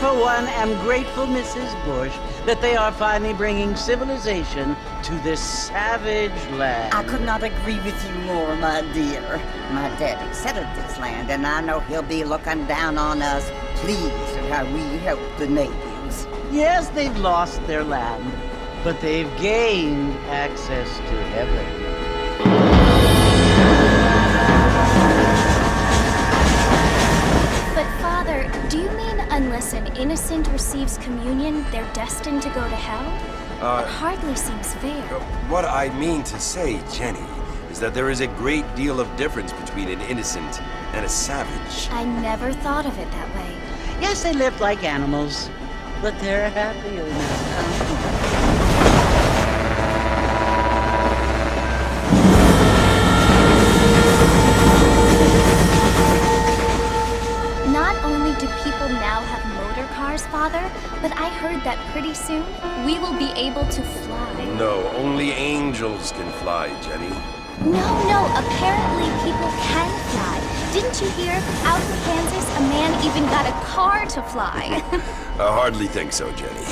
for one, am grateful, Mrs. Bush, that they are finally bringing civilization to this savage land. I could not agree with you more, my dear. My daddy settled this land, and I know he'll be looking down on us, pleased at how we help the natives. Yes, they've lost their land, but they've gained access to heaven. But Father, do you mean unless an innocent receives communion, they're destined to go to hell? It hardly seems fair. What I mean to say, Jenny, is that there is a great deal of difference between an innocent and a savage. I never thought of it that way. Yes, they lived like animals, but they're happier now. Not only do people now have motor cars, Father, but I heard that pretty soon we will be able to fly. No, only angels can fly, Jenny. No, apparently people can fly. Didn't you hear? Out in Kansas, a man even got a car to fly. I hardly think so, Jenny.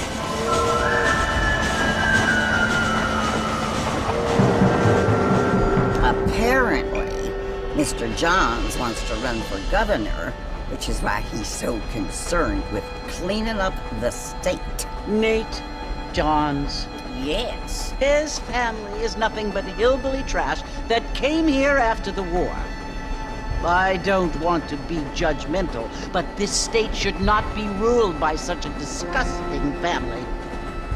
Apparently, Mr. Johns wants to run for governor, which is why he's so concerned with cleaning up the state. Nate Johns. Yes. His family is nothing but hillbilly trash that came here after the war. I don't want to be judgmental, but this state should not be ruled by such a disgusting family.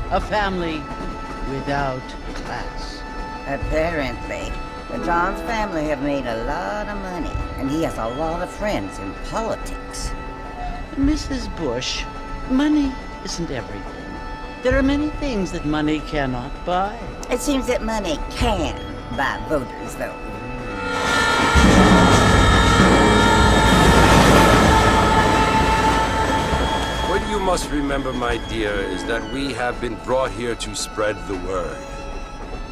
A family without class. Apparently, the Johns family have made a lot of money, and he has a lot of friends in politics. Mrs. Bush, money isn't everything. There are many things that money cannot buy. It seems that money can buy voters, though. What you must remember, my dear, is that we have been brought here to spread the word.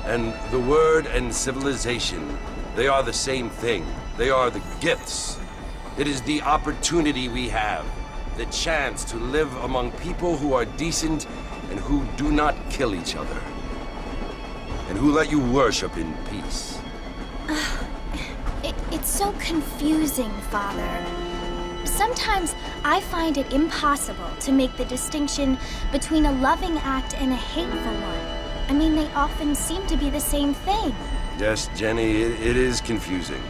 And the word and civilization, they are the same thing. They are the gifts. It is the opportunity we have, the chance to live among people who are decent and who do not kill each other, and who let you worship in peace. It's so confusing, Father. Sometimes I find it impossible to make the distinction between a loving act and a hateful one. I mean, they often seem to be the same thing. Yes, Jenny, it is confusing.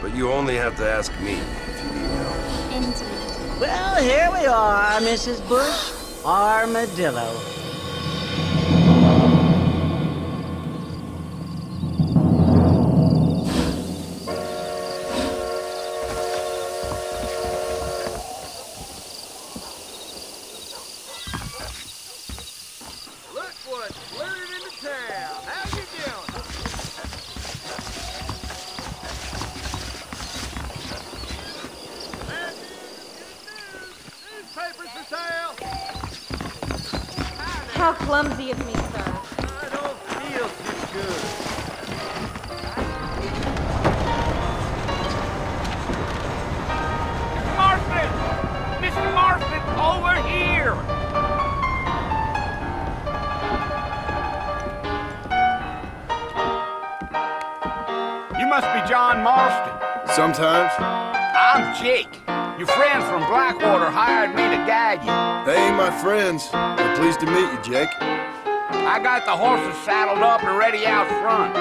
But you only have to ask me if you need help. Indeed. Well, here we are, Mrs. Bush. Armadillo. How clumsy of me, sir. I don't feel too good. Marston! Mr. Marston, over here! You must be John Marston. Sometimes. I'm Jake. Your friends from Blackwater hired me to guide you. They ain't my friends. They're pleased to meet you, Jake. I got the horses saddled up and ready out front.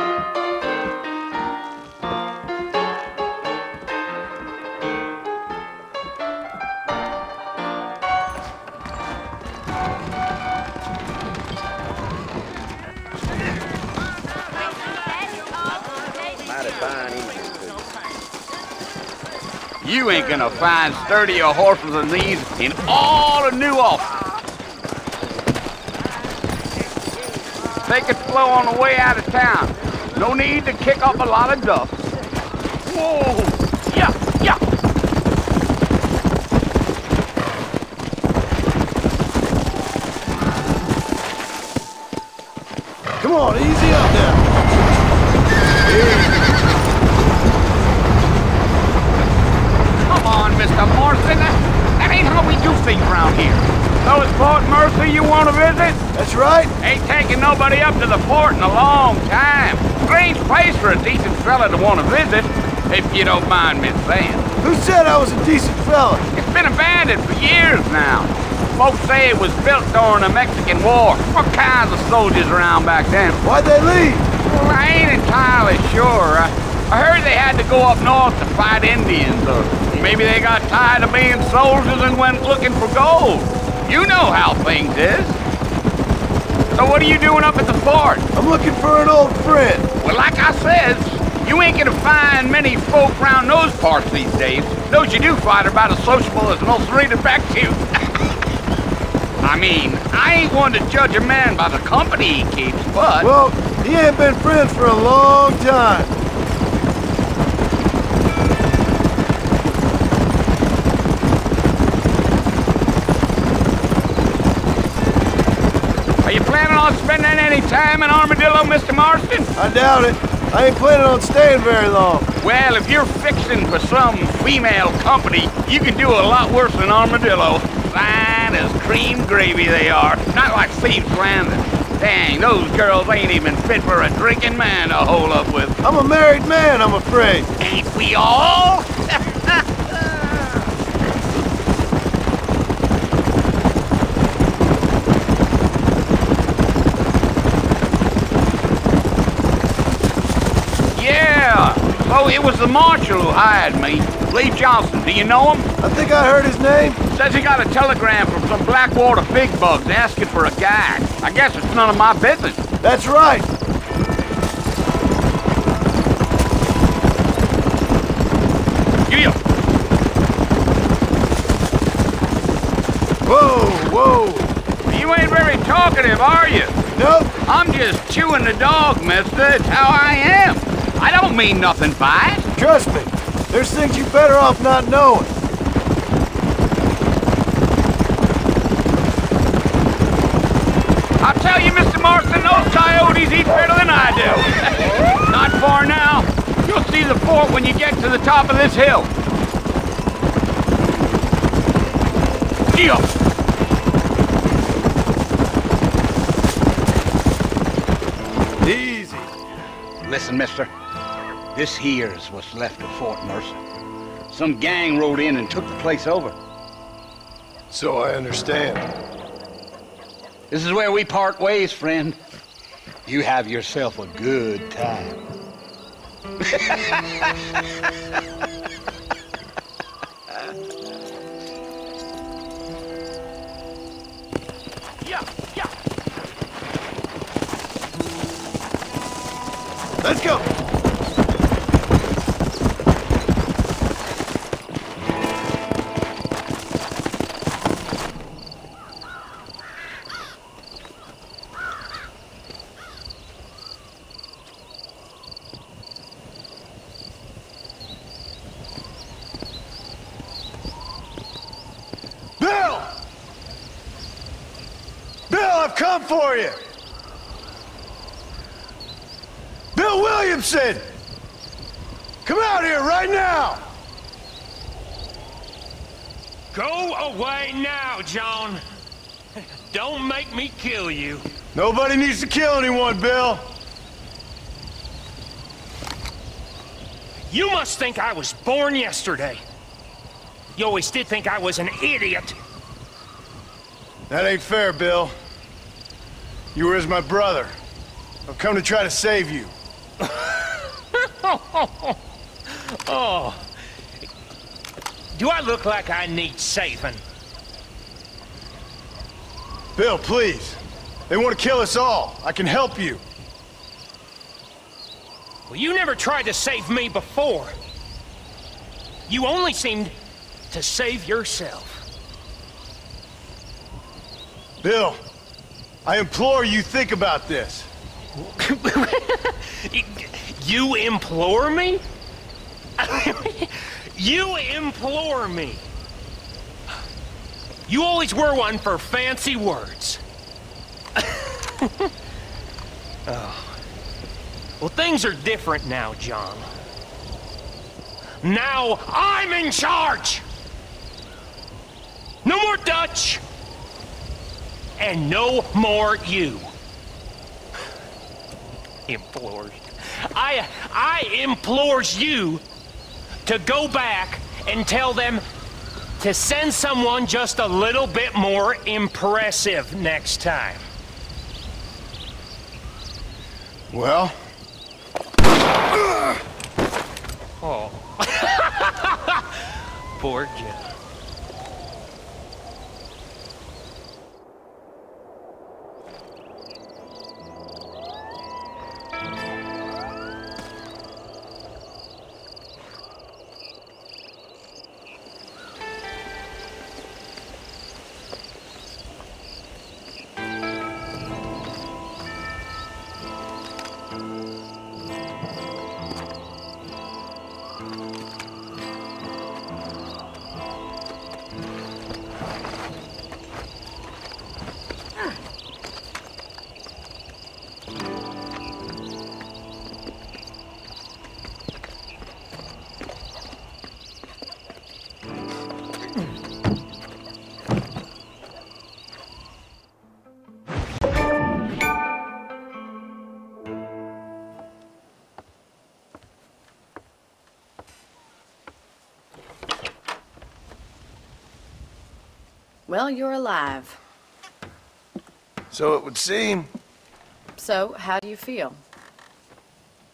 You ain't gonna find sturdier horses than these in all of New Ulster. Take it slow on the way out of town. No need to kick up a lot of dust. Whoa! Yeah, yeah! Come on, easy up now. Come on, Mr. Marston. That ain't how we do things around here. So it's Fort Mercy you want to visit? That's right. Ain't taking nobody up to the fort in a long time. Strange place for a decent fella to want to visit, if you don't mind me saying. Who said I was a decent fella? It's been abandoned for years now. Folks say it was built during the Mexican War. What kinds of soldiers around back then? Why'd they leave? Well, I ain't entirely sure. I heard they had to go up north to fight Indians, or maybe they got tired of being soldiers and went looking for gold. You know how things is. So what are you doing up at the fort? I'm looking for an old friend. Well, like I said, you ain't gonna find many folk round those parts these days. Those you do find are about as sociable as an ulcerated back tooth. I mean, I ain't one to judge a man by the company he keeps, but... Well, he ain't been friends for a long time. Are you planning on spending any time in Armadillo, Mr. Marston? I doubt it. I ain't planning on staying very long. Well, if you're fixing for some female company, you can do a lot worse than Armadillo. Fine as cream gravy they are, not like Thieves Landing. Dang, those girls ain't even fit for a drinking man to hole up with. I'm a married man, I'm afraid. Ain't we all? Yeah, so it was the marshal who hired me. Lee Johnson, do you know him? I think I heard his name. Says he got a telegram from some Blackwater big bugs asking for a guide. I guess it's none of my business. That's right. Yeah. Whoa, whoa. You ain't very talkative, are you? Nope. I'm just chewing the dog, mister. It's how I am. I don't mean nothing by it. Trust me. There's things you're better off not knowing. I'll tell you, Mr. Marston, those coyotes eat better than I do. Not far now. You'll see the fort when you get to the top of this hill. Yeah. Easy. Listen, mister. This here's what's left of Fort Mercer. Some gang rode in and took the place over. So I understand. This is where we part ways, friend. You have yourself a good time. Yeah. Let's go. Come for you! Bill Williamson! Come out here right now! Go away now, John. Don't make me kill you. Nobody needs to kill anyone, Bill. You must think I was born yesterday. You always did think I was an idiot. That ain't fair, Bill. You were as my brother. I've come to try to save you. Oh. Do I look like I need saving? Bill, please. They want to kill us all. I can help you. Well, you never tried to save me before. You only seemed to save yourself. Bill, I implore you think about this. You implore me? You implore me? You always were one for fancy words. Oh. Well, things are different now, John. Now I'm in charge! No more Dutch! And no more you. Implores. I implores you to go back and tell them to send someone just a little bit more impressive next time. Well? Oh. Poor Jim. Well, you're alive. So it would seem. So, how do you feel?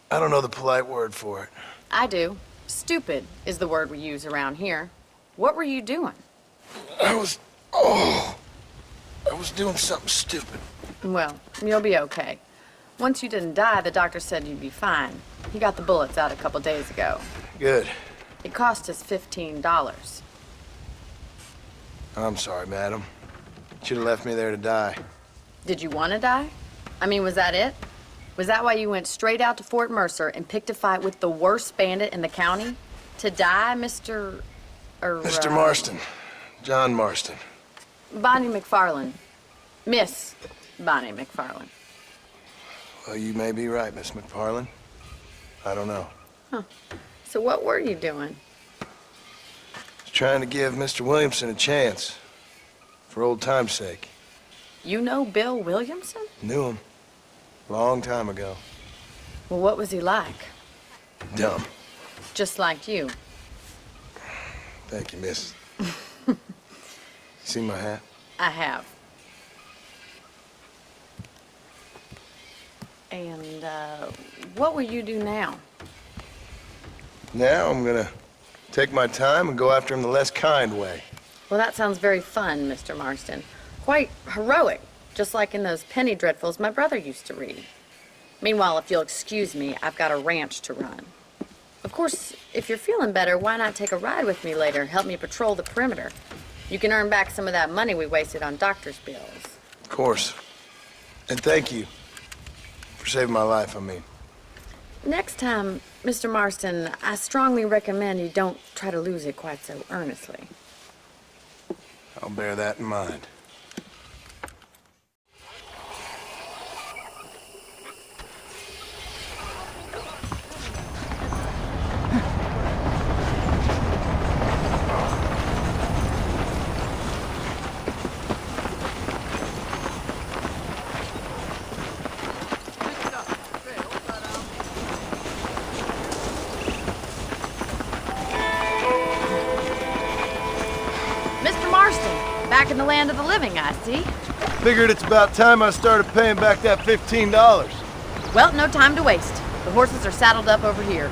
I don't know the polite word for it. I do. Stupid is the word we use around here. What were you doing? I was doing something stupid. Well, you'll be okay. Once you didn't die, the doctor said you'd be fine. He got the bullets out a couple days ago. Good. It cost us $15. I'm sorry, madam. Should have left me there to die. Did you want to die? I mean, was that it? Was that why you went straight out to Fort Mercer and picked a fight with the worst bandit in the county? To die, Mr. Mr. Marston. John Marston. Bonnie McFarland. Miss Bonnie McFarland. Well, you may be right, Miss McFarland. I don't know. Huh. So what were you doing? Just trying to give Mr. Williamson a chance. For old time's sake. You know Bill Williamson? Knew him. Long time ago. Well, what was he like? Dumb. Just like you. Thank you, miss. See my hat? I have. And, what will you do now? Now I'm gonna take my time and go after him the less kind way. Well, that sounds very fun, Mr. Marston. Quite heroic, just like in those penny dreadfuls my brother used to read. Meanwhile, if you'll excuse me, I've got a ranch to run. Of course, if you're feeling better, why not take a ride with me later? Help me patrol the perimeter. You can earn back some of that money we wasted on doctor's bills. Of course. And thank you. For saving my life, I mean. Next time, Mr. Marston, I strongly recommend you don't try to lose it quite so earnestly. I'll bear that in mind. Back in the land of the living, I see. Figured it's about time I started paying back that $15. Well, no time to waste. The horses are saddled up over here.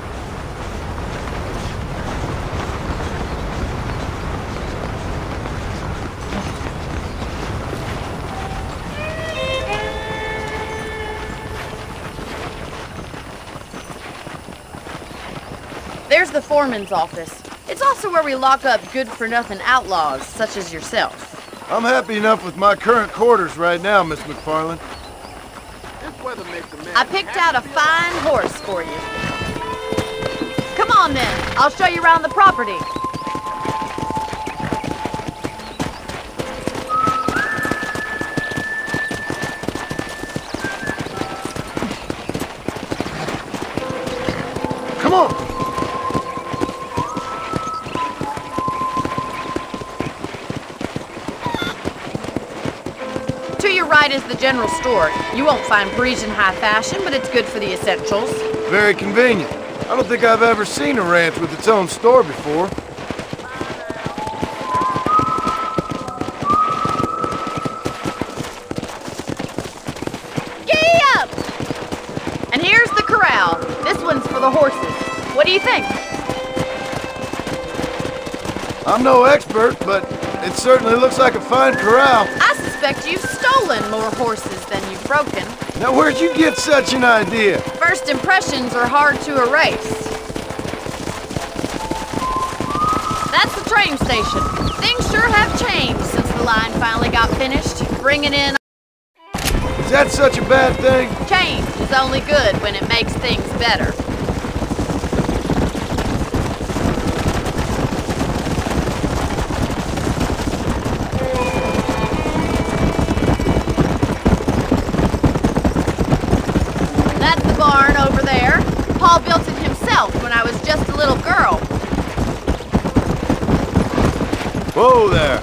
There's the foreman's office. It's also where we lock up good-for-nothing outlaws, such as yourself. I'm happy enough with my current quarters right now, Miss McFarland. I picked out a fine horse for you. Come on, then. I'll show you around the property. Come on! Right is the general store. You won't find Parisian high fashion, but it's good for the essentials. Very convenient. I don't think I've ever seen a ranch with its own store before. Giddy up! And here's the corral. This one's for the horses. What do you think? I'm no expert, but it certainly looks like a fine corral. I suspect you've stolen more horses than you've broken. Now where'd you get such an idea? First impressions are hard to erase. That's the train station. Things sure have changed since the line finally got finished. Bringing in... Is that such a bad thing? Change is only good when it makes things better. Paul built it himself when I was just a little girl. Whoa there.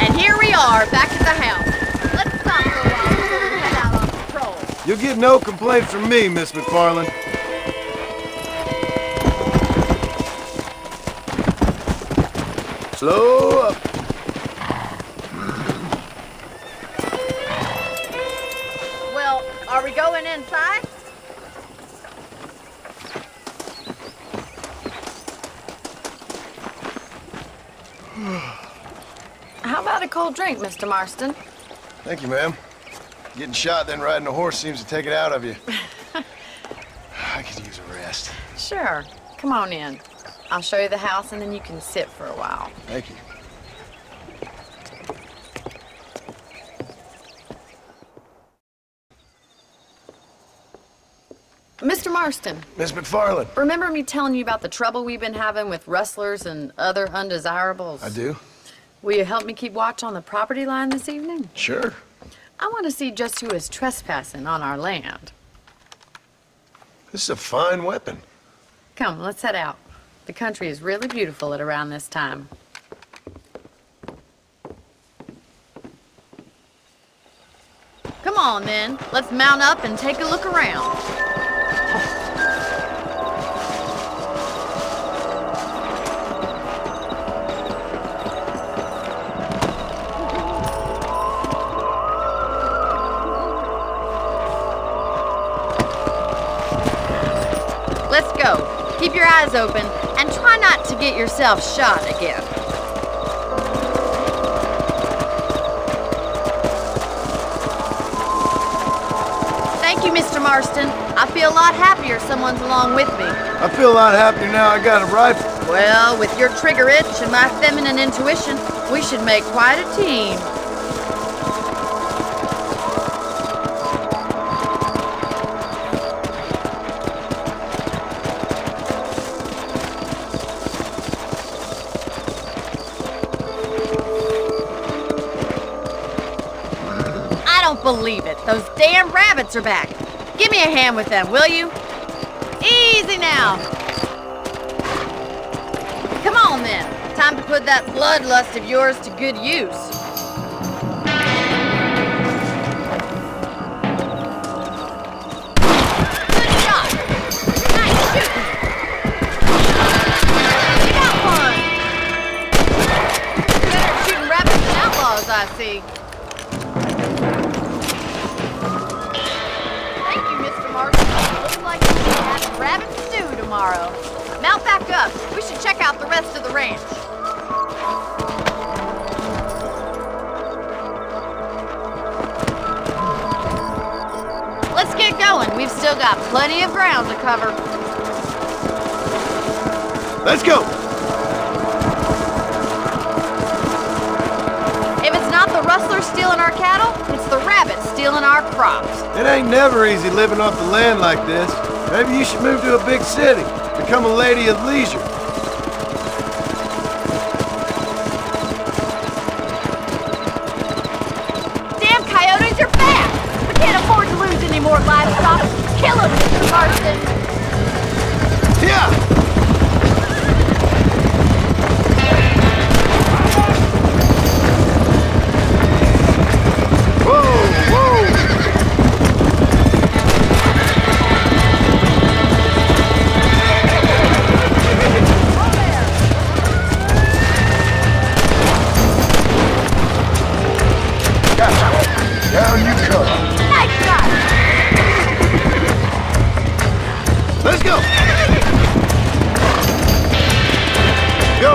And here we are, back at the house. Let's stop for a while before we head out on patrol. You'll get no complaints from me, Miss McFarland. Slow up. Well, are we going inside? How about a cold drink, Mr. Marston? Thank you, ma'am. Getting shot, then riding a horse seems to take it out of you. I could use a rest. Sure. Come on in. I'll show you the house, and then you can sit for a while. Thank you. Mr. Marston. Miss McFarland. Remember me telling you about the trouble we've been having with rustlers and other undesirables? I do. Will you help me keep watch on the property line this evening? Sure. I want to see just who is trespassing on our land. This is a fine weapon. Come, let's head out. The country is really beautiful at around this time. Come on, then. Let's mount up and take a look around. Let's go. Keep your eyes open and try not to get yourself shot again. Thank you, Mr. Marston. I feel a lot happier someone's along with me. I feel a lot happier now I got a rifle. Well, with your trigger itch and my feminine intuition, we should make quite a team. Believe it. Those damn rabbits are back. Give me a hand with them, will you? Easy now. Come on, then. Time to put that bloodlust of yours to good use. Good shot. Nice shooting. You got one. Better at shooting rabbits than outlaws, I see. Rabbit stew tomorrow. Mount back up. We should check out the rest of the ranch. Let's get going. We've still got plenty of ground to cover. Let's go. If it's not the rustlers stealing our cattle, it's the rabbits stealing our crops. It ain't never easy living off the land like this. Maybe you should move to a big city, become a lady of leisure. Damn coyotes are back! We can't afford to lose any more livestock. Kill them, Mr. Marston! Yeah! Down you come. Nice shot! Let's go! Go!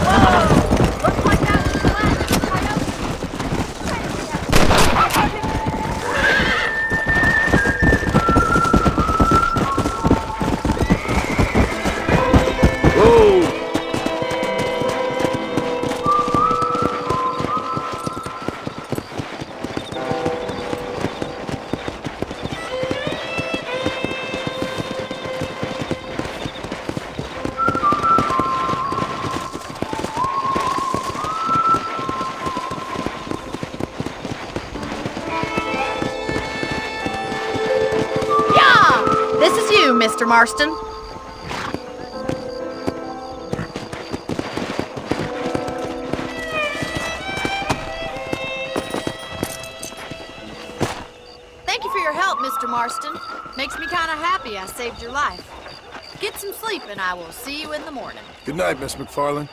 Whoa! Looks like that was the last Whoa! This is you, Mr. Marston. Thank you for your help, Mr. Marston. Makes me kind of happy I saved your life. Get some sleep, and I will see you in the morning. Good night, Miss McFarland.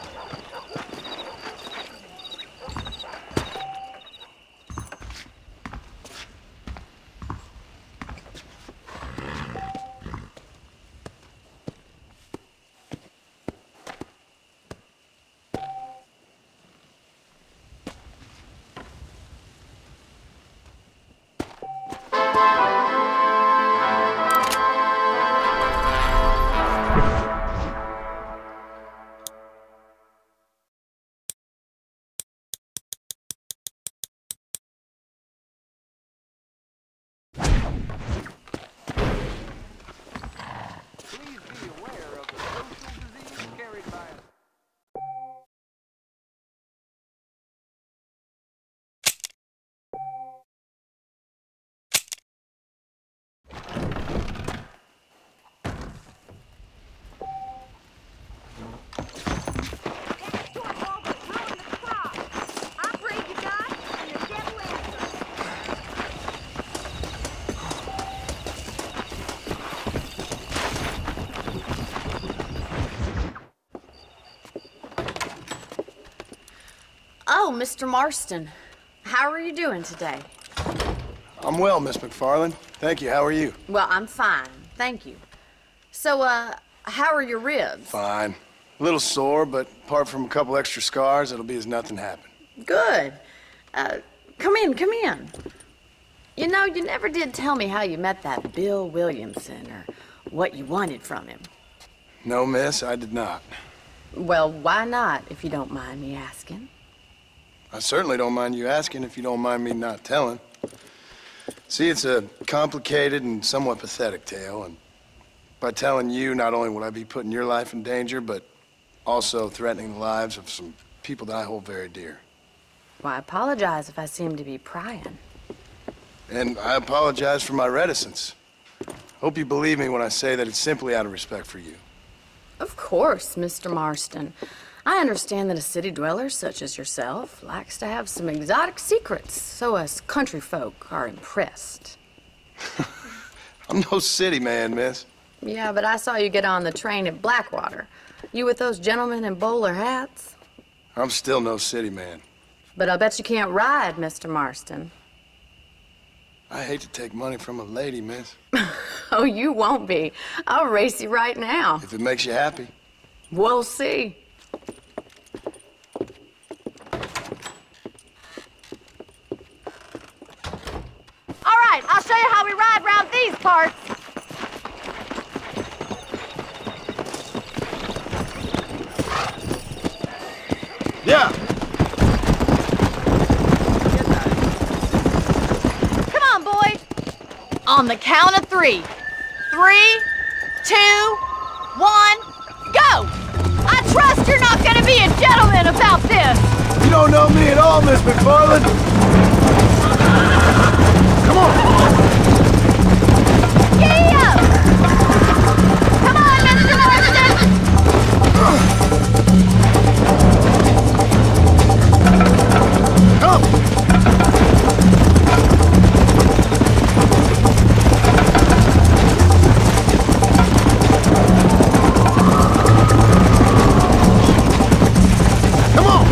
Oh, Mr. Marston. How are you doing today? I'm well, Miss McFarland. Thank you. How are you? Well, I'm fine. Thank you. So, how are your ribs? Fine. A little sore, but apart from a couple extra scars, it'll be as nothing happened. Good. Come in, come in. You know, you never did tell me how you met that Bill Williamson or what you wanted from him. No, miss, I did not. Well, why not, if you don't mind me asking? I certainly don't mind you asking if you don't mind me not telling. See, it's a complicated and somewhat pathetic tale, and by telling you, not only would I be putting your life in danger, but also threatening the lives of some people that I hold very dear. Well, I apologize if I seem to be prying. And I apologize for my reticence. Hope you believe me when I say that it's simply out of respect for you. Of course, Mr. Marston. I understand that a city dweller such as yourself likes to have some exotic secrets, so us country folk are impressed. I'm no city man, miss. Yeah, but I saw you get on the train at Blackwater. You with those gentlemen in bowler hats? I'm still no city man. But I'll bet you can't ride, Mr. Marston. I hate to take money from a lady, miss. Oh, you won't be. I'll race you right now. If it makes you happy. We'll see. All right, I'll show you how we ride around these parts. Yeah. Come on, boys. On the count of 3. 3, 2, 1, go! I trust you're not gonna be a gentleman about this. You don't know me at all, Miss McFarland. Come on! Giddy up! Come on, Mr. Marston! Come! Come on!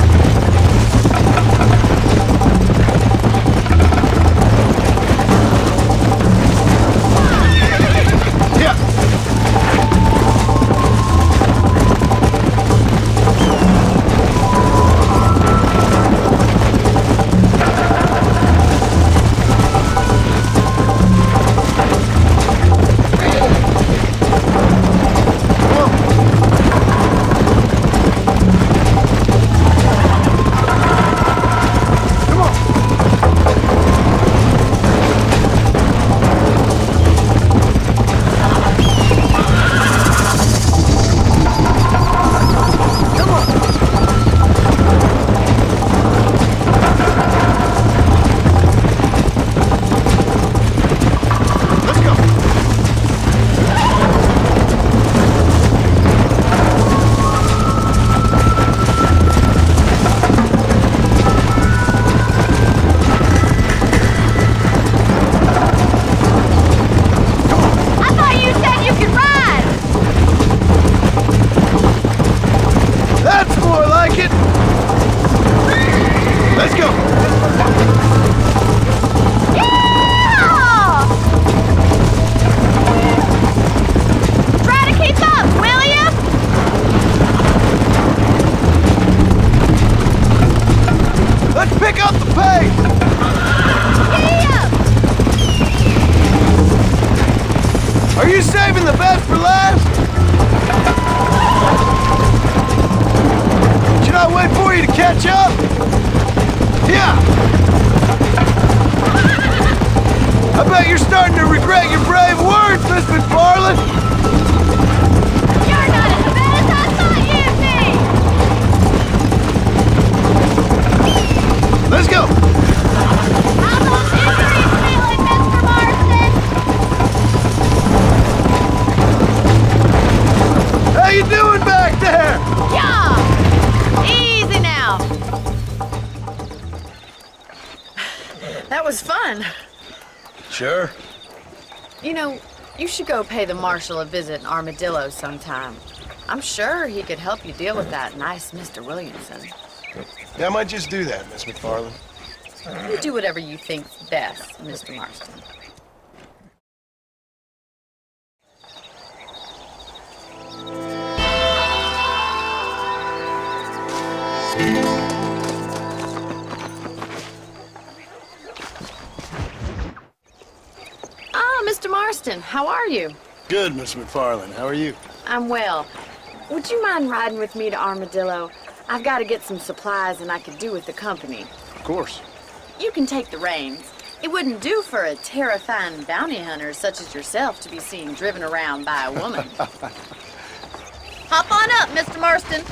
Sure. You know, you should go pay the Marshal a visit in Armadillo sometime. I'm sure he could help you deal with that nice Mr. Williamson. Yeah, I might just do that, Miss McFarland. You do whatever you think's best, Mr. Marston. Ah, Mr. Marston, how are you? Good, Miss McFarland. How are you? I'm well. Would you mind riding with me to Armadillo? I've got to get some supplies and I could do with the company. Of course. You can take the reins. It wouldn't do for a terrifying bounty hunter such as yourself to be seen driven around by a woman. Hop on up, Mr. Marston.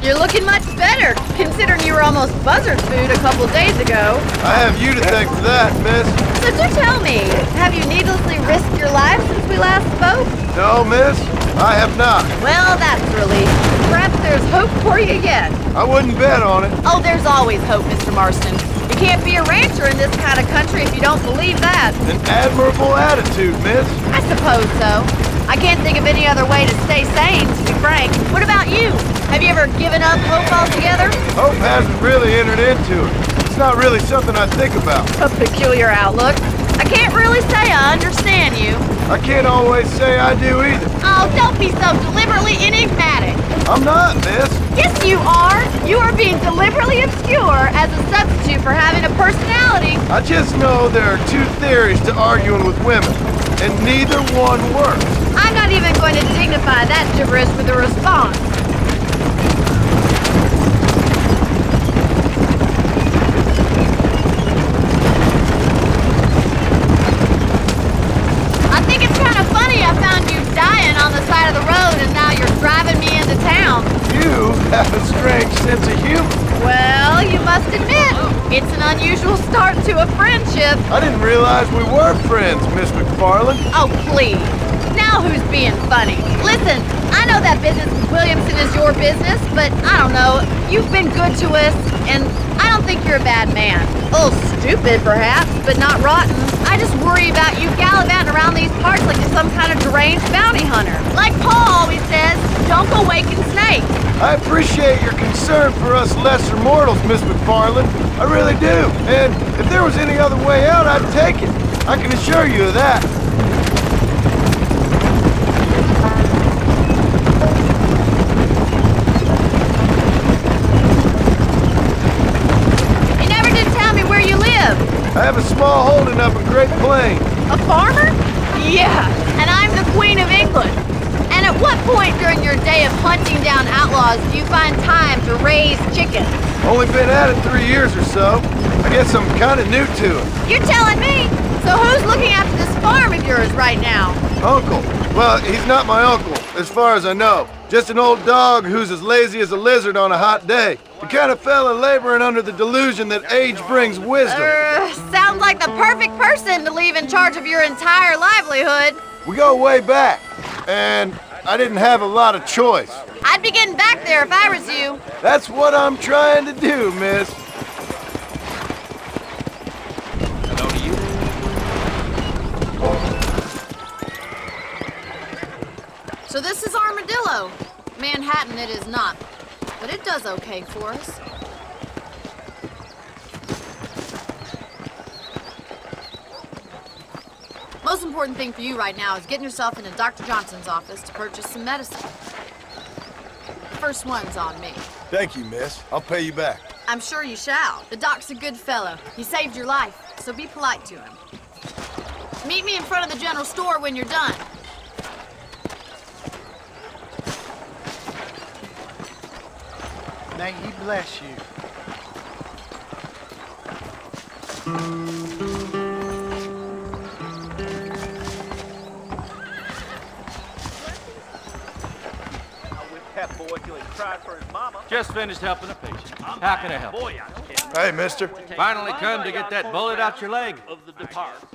You're looking much better, considering you were almost buzzard food a couple days ago. I have you to thank for that, miss. So do tell me, have you needlessly risked your life since we last spoke? No, miss, I have not. Well, that's a relief. Perhaps there's hope for you yet. I wouldn't bet on it. Oh, there's always hope, Mr. Marston. You can't be a rancher in this kind of country if you don't believe that. An admirable attitude, miss. I suppose so. I can't think of any other way to stay sane, to be frank. What about you? Have you ever given up hope altogether? Hope hasn't really entered into it. It's not really something I think about. A peculiar outlook. I can't really say I understand you. I can't always say I do either. Oh, don't be so deliberately enigmatic. I'm not, miss. Yes, you are. You are being deliberately obscure as a substitute for having a personality. I just know there are two theories to arguing with women, and neither one works. I'm not even going to dignify that gibberish with a response. I think it's kind of funny I found you dying on the side of the road and now you're driving me into town. You have a strange sense of humor. Well, you must admit, it's an unusual start to a friendship. I didn't realize we were friends, Miss McFarland. Oh, please. Now who's being funny? Listen, I know that business with Williamson is your business, but I don't know. You've been good to us, and I don't think you're a bad man. A little stupid, perhaps, but not rotten. I just worry about you gallivanting around these parts like you're some kind of deranged bounty hunter. Like Paul always says, don't go waking snakes. I appreciate your concern for us lesser mortals, Miss McFarland. I really do. And if there was any other way out, I'd take it. I can assure you of that. I have a small holding up in Great Plains. A farmer? Yeah, and I'm the Queen of England. And at what point during your day of hunting down outlaws do you find time to raise chickens? Only been at it 3 years or so. I guess I'm kind of new to it. You're telling me? So who's looking after this farm of yours right now? Uncle. Well, he's not my uncle, as far as I know. Just an old dog who's as lazy as a lizard on a hot day. The kind of fella laboring under the delusion that age brings wisdom. Sounds like the perfect person to leave in charge of your entire livelihood. We go way back, and I didn't have a lot of choice. I'd be getting back there if I was you. That's what I'm trying to do, miss. Hello to you. So this is Armadillo. Manhattan it is not. But it does okay for us. Most important thing for you right now is getting yourself into Dr. Johnson's office to purchase some medicine. First one's on me. Thank you, miss. I'll pay you back. I'm sure you shall. The doc's a good fellow. He saved your life, so be polite to him. Meet me in front of the general store when you're done. May he bless you. Just finished helping a patient. How can I help you? Hey, mister. Finally come to get that bullet out your leg. Of the departed.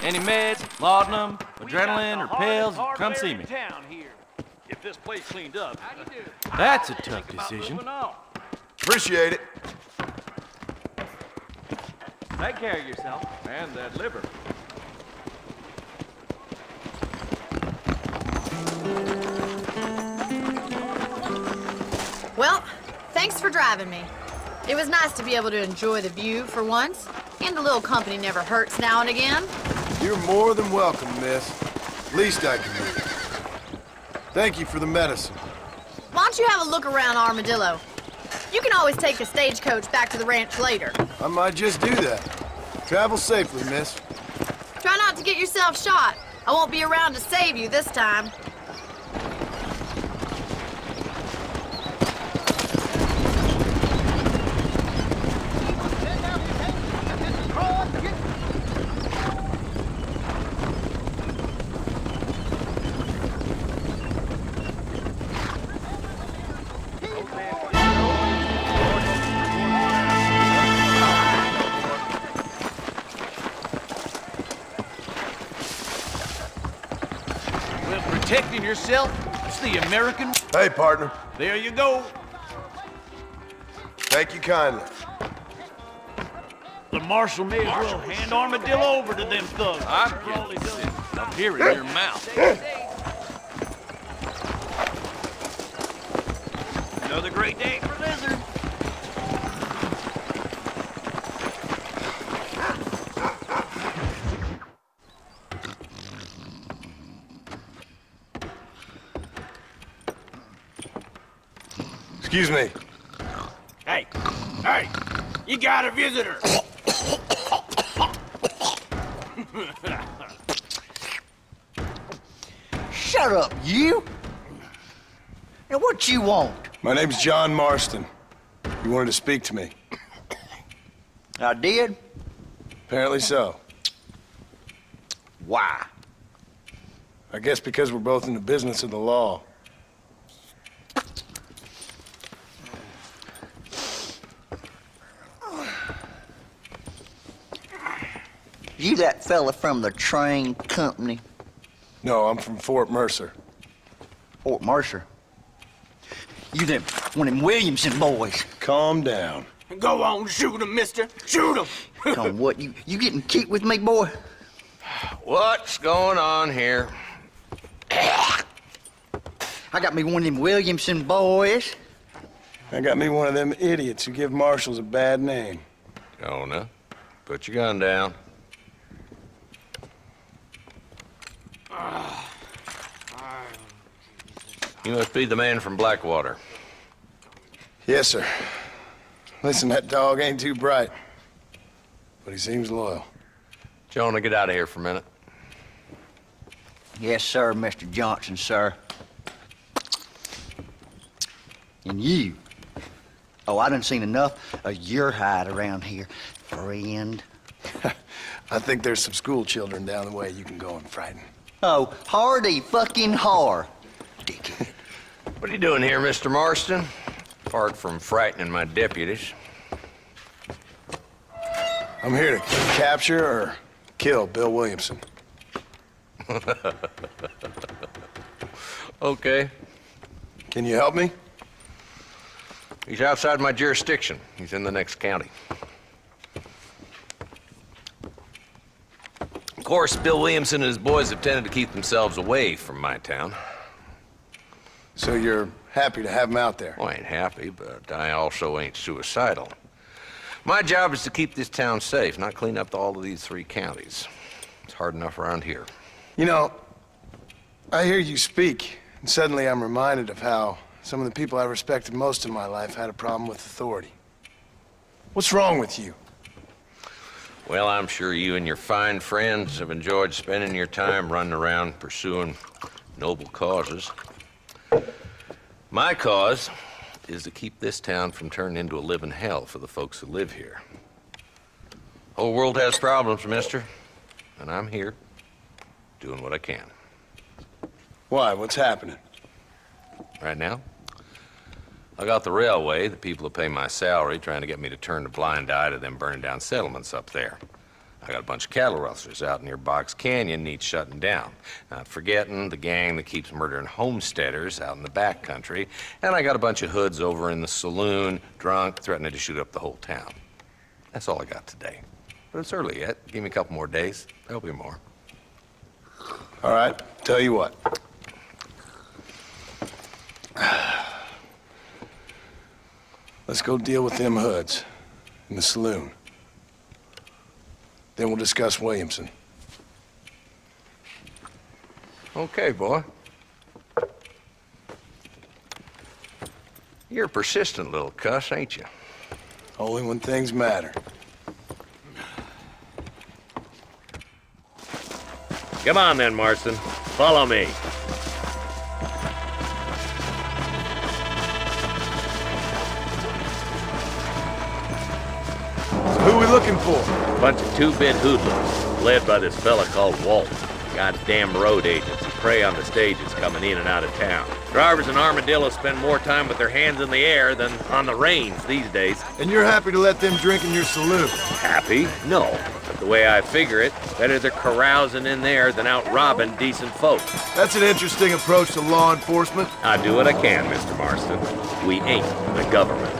Any meds, laudanum, adrenaline, or pills, come see me. If this place cleaned up. That's a tough decision. Appreciate it. Take care of yourself. And that liver. Well, thanks for driving me. It was nice to be able to enjoy the view for once, and a little company never hurts now and again. You're more than welcome, miss. Least I can do. Thank you for the medicine. Why don't you have a look around Armadillo? You can always take the stagecoach back to the ranch later. I might just do that. Travel safely, miss. Try not to get yourself shot. I won't be around to save you this time. Protecting yourself? It's the American. Hey, partner. There you go. Thank you kindly. The marshal may as well hand Armadillo over to them thugs. I'm getting sick of hearing your mouth. Another great day for Lizard. Excuse me. Hey, you got a visitor. Shut up, you! Now what you want? My name's John Marston. You wanted to speak to me. I did? Apparently so. Why? I guess because we're both in the business of the law. You that fella from the train company? No, I'm from Fort Mercer. Fort Mercer? You them, one of them Williamson boys. Calm down. Go on, shoot him, mister. Shoot him. Come on, what, you getting kicked with me, boy? What's going on here? I got me one of them Williamson boys. I got me one of them idiots who give marshals a bad name. Jonah, put your gun down. You must be the man from Blackwater. Yes, sir. Listen, that dog ain't too bright, but he seems loyal. Jonah, get out of here for a minute. Yes, sir, Mr. Johnson, sir. And you. Oh, I done seen enough of your hide around here, friend. I think there's some school children down the way you can go and frighten. Oh, hardy fucking har. Dickhead. What are you doing here, Mr. Marston? Apart from frightening my deputies. I'm here to capture or kill Bill Williamson. Okay. Can you help me? He's outside my jurisdiction. He's in the next county. Of course, Bill Williamson and his boys have tended to keep themselves away from my town. So you're happy to have him out there? Well, I ain't happy, but I also ain't suicidal. My job is to keep this town safe, not clean up all of these 3 counties. It's hard enough around here. You know, I hear you speak, and suddenly I'm reminded of how some of the people I respected most in my life had a problem with authority. What's wrong with you? Well, I'm sure you and your fine friends have enjoyed spending your time running around pursuing noble causes. My cause is to keep this town from turning into a living hell for the folks who live here. Whole world has problems, mister, and I'm here doing what I can. Why? What's happening? Right now, I got the railway, the people who pay my salary, trying to get me to turn a blind eye to them burning down settlements up there. I got a bunch of cattle rustlers out near Box Canyon needs shutting down. Not forgetting the gang that keeps murdering homesteaders out in the back country. And I got a bunch of hoods over in the saloon, drunk, threatening to shoot up the whole town. That's all I got today. But it's early yet. Give me a couple more days. There'll be more. All right, tell you what. Let's go deal with them hoods in the saloon. Then we'll discuss Williamson. Okay, boy. You're a persistent little cuss, ain't you? Only when things matter. Come on then, Marston. Follow me. Who are we looking for? Bunch of two-bit hoodlums, led by this fella called Walton. Goddamn road agents who prey on the stages coming in and out of town. Drivers and armadillos spend more time with their hands in the air than on the reins these days. And you're happy to let them drink in your saloon? Happy? No. But the way I figure it, better they're carousing in there than out robbing decent folk. That's an interesting approach to law enforcement. I do what I can, Mr. Marston. We ain't the government.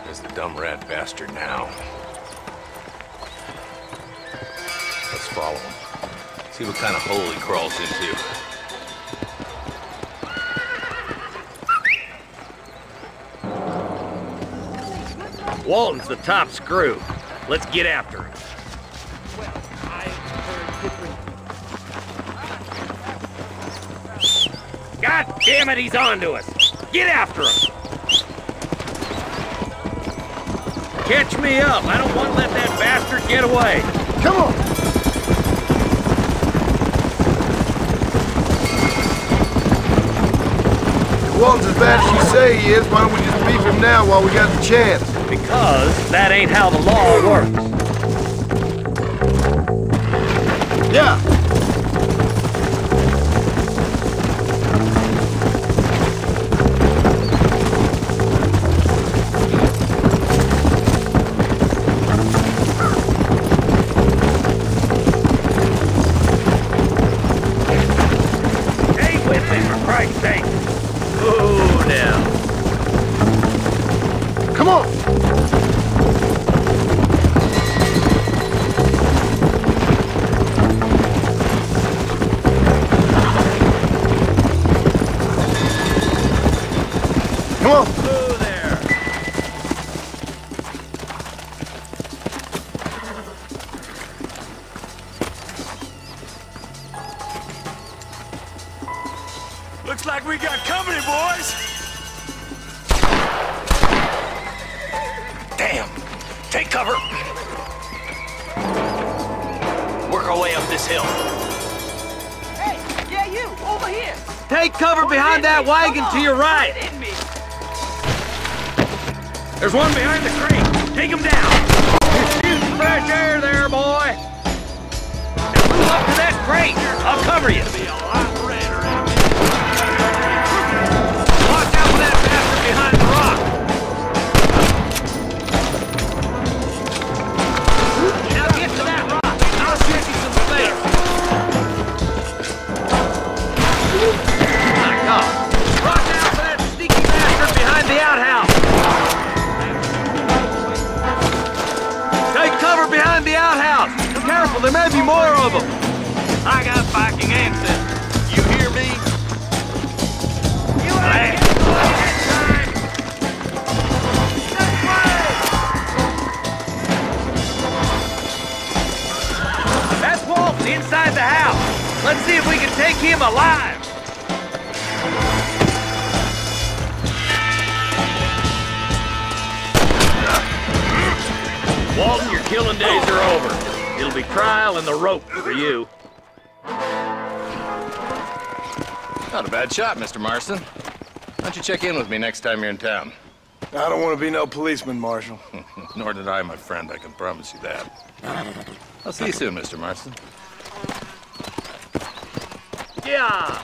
There's the dumb rat bastard now. Let's follow him. See what kind of hole he crawls into. Walton's the top screw. Let's get after him. Well, I've heard different... God damn it, he's on to us. Get after him. Catch me up. I don't want to let that bastard get away. Come on. If Walton's as bad as you say he is, why don't we just beef him now while we got the chance? Because that ain't how the law works. Yeah. Stay with me, for Christ's sake. Oh, now. Come on. Come on. Oh, there. Looks like we got company, boys. Damn! Take cover! Work our way up this hill. Hey, yeah, you, over here. Take cover behind that wagon to your right. There's one behind the crate. Take him down. You're shooting fresh air there, boy. Now move up to that crate. I'll cover you. Watch out for that bastard behind the rock. Now get to that rock. I'll shoot you some space. My God. Watch out for that sneaky bastard behind the outhouse. Take cover behind the outhouse. Be careful, there may be more of them. I got Viking ancestors. You hear me? You ain't That's Walton inside the house. Let's see if we can take him alive. Walton, your killing days are over. It'll be trial and the rope for you. Not a bad shot, Mr. Marston. Why don't you check in with me next time you're in town? I don't want to be no policeman, Marshal. Nor did I, my friend, I can promise you that. I'll see you soon, Mr. Marston. Yeah.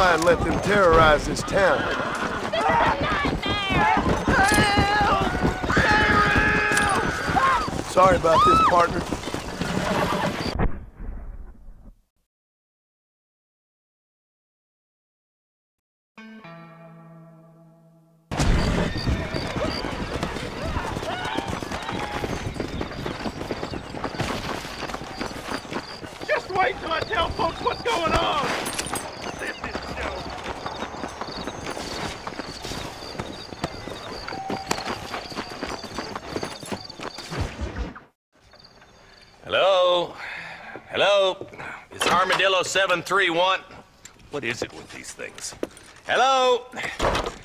And let them terrorize this town. Sorry about this, partner. Just wait till I tell folks what's going on. Hello? Hello? It's Armadillo 731. What is it with these things? Hello?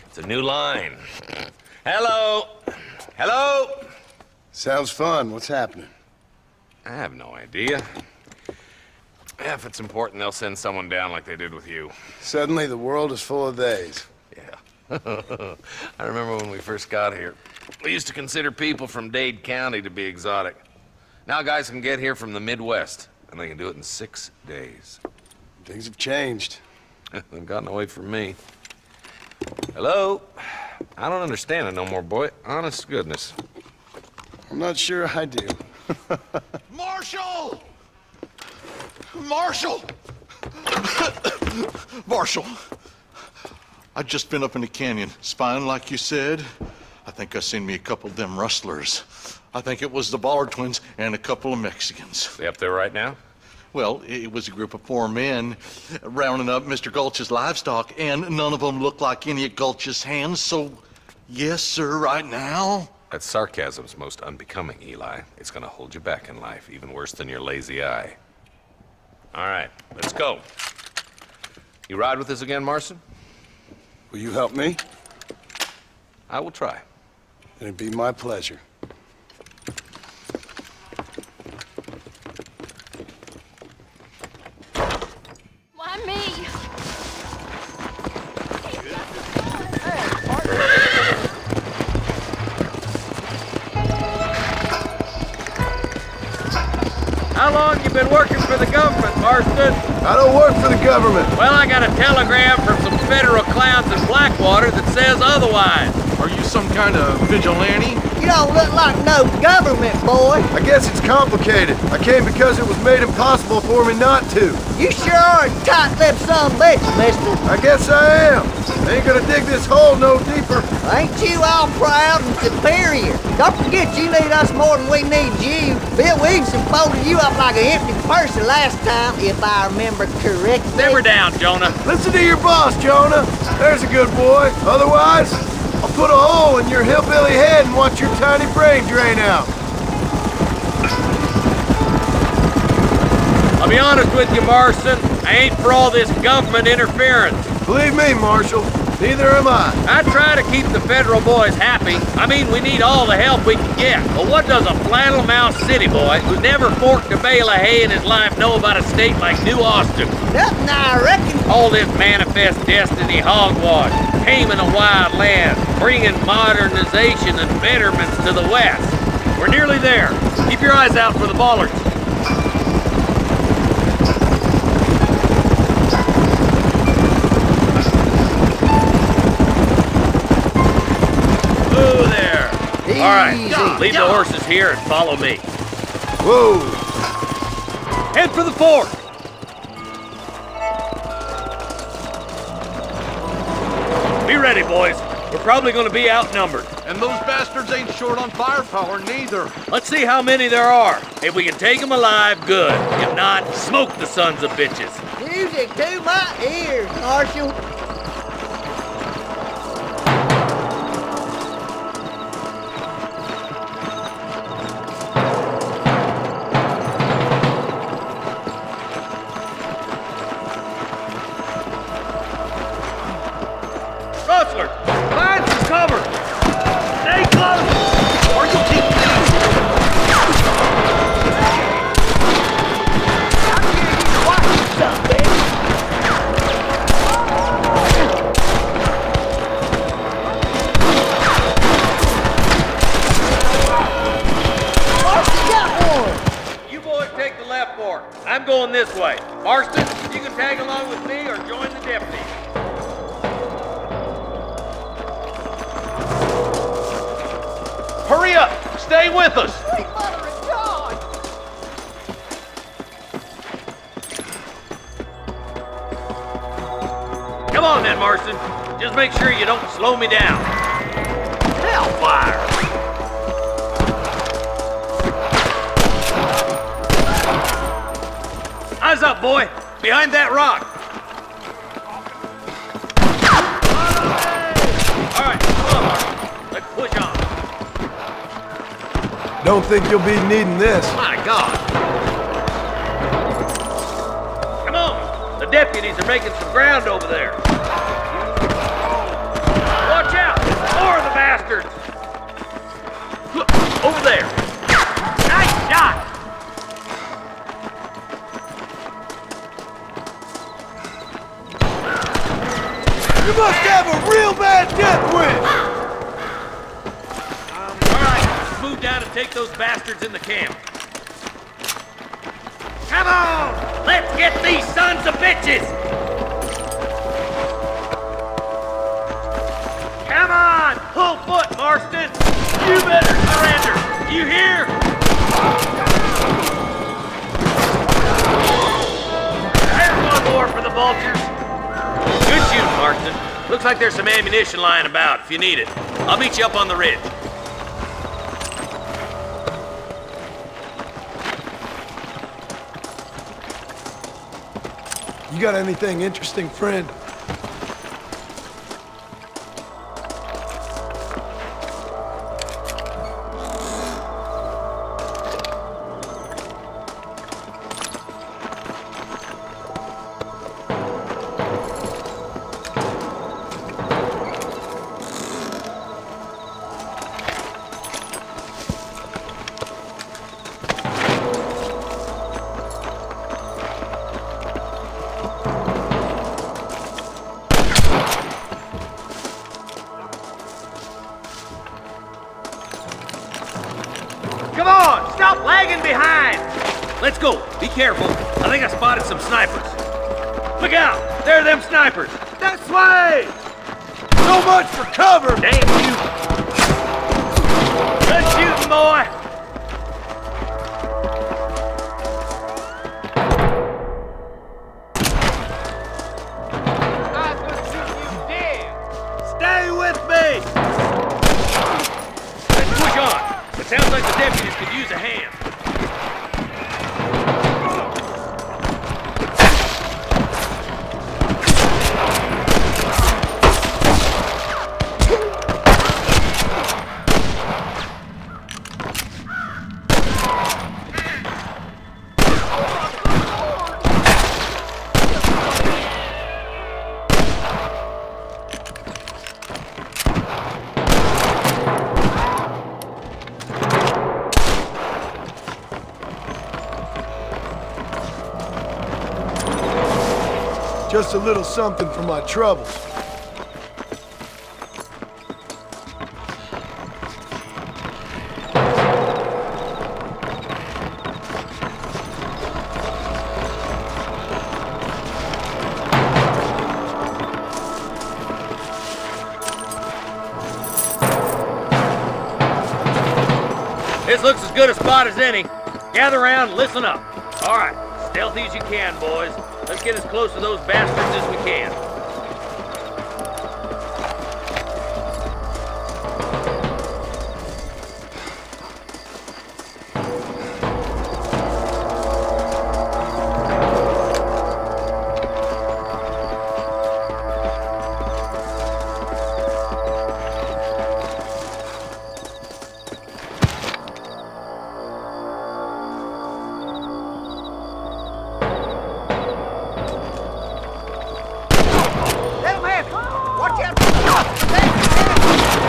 It's a new line. Hello? Hello? Sounds fun. What's happening? I have no idea. If it's important, they'll send someone down like they did with you. Suddenly, the world is full of theys. Yeah. I remember when we first got here. We used to consider people from Dade County to be exotic. Now guys can get here from the Midwest, and they can do it in 6 days. Things have changed. They've gotten away from me. Hello? I don't understand it no more, boy. Honest to goodness. I'm not sure I do. Marshal! Marshal! Marshal! I just been up in the canyon, spying like you said. I think I seen me a couple of them rustlers. I think it was the Ballard twins and a couple of Mexicans. They up there right now? Well, it was a group of 4 men rounding up Mr. Gulch's livestock, and none of them looked like any of Gulch's hands, so yes, sir, right now. That sarcasm's most unbecoming, Eli. It's gonna hold you back in life, even worse than your lazy eye. All right, let's go. You ride with us again, Marston? Will you help me? I will try. It'd be my pleasure. Why me? How long you been working for the government, Marston? I don't work for the government. Well, I got a telegram from some federal clowns in Blackwater that says otherwise. Are you some kind of vigilante? You don't look like no government, boy. I guess it's complicated. I came because it was made impossible for me not to. You sure are a tight-lipped son of a bitch, mister. I guess I am. I ain't gonna dig this hole no deeper. Ain't you all proud and superior? Don't forget you need us more than we need you. Bill Williamson folded you up like an empty person last time, if I remember correctly. Simmer down, Jonah. Listen to your boss, Jonah. There's a good boy. Otherwise, I'll put a hole in your hillbilly head and watch your tiny brain drain out. I'll be honest with you, Marston. I ain't for all this government interference. Believe me, Marshal, neither am I. I try to keep the federal boys happy. I mean, we need all the help we can get. But what does a flannel mouse city boy who never forked a bale of hay in his life know about a state like New Austin? Nothing, I reckon. All this manifest destiny hogwash, taming a wild land, bringing modernization and betterments to the West. We're nearly there. Keep your eyes out for the Ballards. All right, leave the horses here and follow me. Whoa! Head for the fort! Be ready, boys. We're probably going to be outnumbered. And those bastards ain't short on firepower, neither. Let's see how many there are. If we can take them alive, good. If not, smoke the sons of bitches. Music to my ears, Marshal. I'm going this way. Marston, you can tag along with me or join the deputy. Hurry up! Stay with us! Sweet mother of God! Come on then, Marston. Just make sure you don't slow me down. Hellfire! Eyes up, boy! Behind that rock! Alright, come on, Marston. Let's push on. Don't think you'll be needing this. My God! Come on! The deputies are making some ground over there. Watch out! More of the bastards! Look, over there! Nice shot! You must have a real bad death wish! Alright, let's move down and take those bastards in the camp. Come on! Let's get these sons of bitches! Come on! Full foot, Marston! You better surrender! You hear? There's one more for the vultures. Good shooting, Marston. Looks like there's some ammunition lying about if you need it. I'll meet you up on the ridge. You got anything interesting, friend? Come on! Stop lagging behind! Let's go. Be careful. I think I spotted some snipers. Look out! There are them snipers! This way! So much for cover! Damn you! Good shooting, boy! I'm gonna shoot you dead! Stay with me! Let's push on. It sounds like the deputies could use a hand. Just a little something for my troubles. This looks as good a spot as any. Gather around and listen up. All right, stealthy as you can, boys. Let's get as close to those bastards as we can.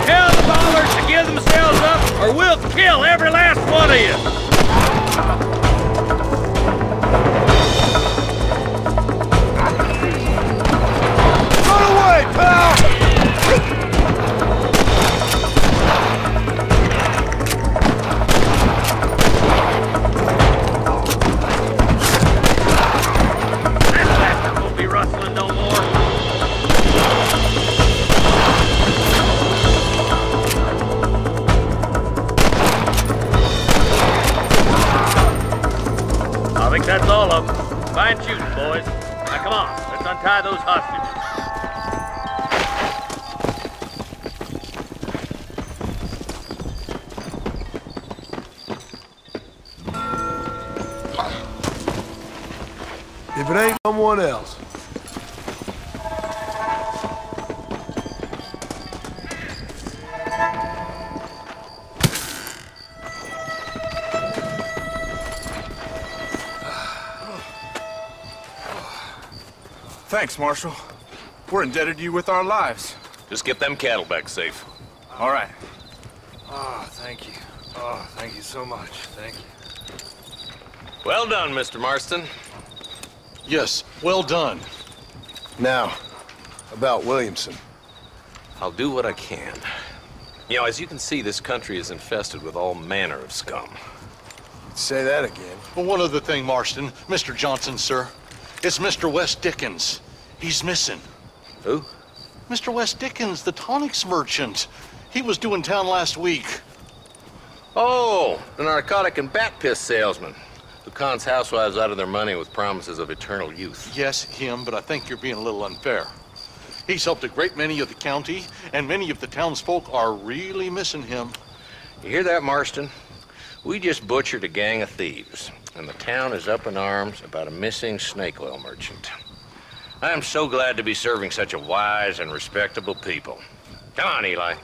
Tell the ballers to give themselves up, or we'll kill every last one of you! Run away, pal! Fine shooting, boys. Now come on, let's untie those hostages. If it ain't someone else. Thanks, Marshal. We're indebted to you with our lives. Just get them cattle back safe. All right. Oh, thank you. Oh, thank you so much. Thank you. Well done, Mr. Marston. Yes, well done. Now, about Williamson. I'll do what I can. You know, as you can see, this country is infested with all manner of scum. Say that again. Well, one other thing, Marston. Mr. Johnson, sir. It's Mr. Wes Dickens. He's missing. Who? Mr. Wes Dickens, the tonics merchant. He was due in town last week. Oh, the narcotic and bat piss salesman who cons housewives out of their money with promises of eternal youth. Yes, him, but I think you're being a little unfair. He's helped a great many of the county, and many of the townsfolk are really missing him. You hear that, Marston? We just butchered a gang of thieves, and the town is up in arms about a missing snake oil merchant. I am so glad to be serving such a wise and respectable people. Come on, Eli.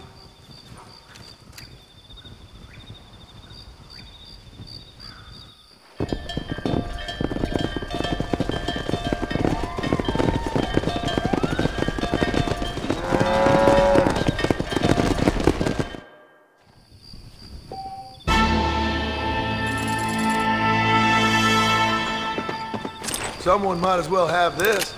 Someone might as well have this.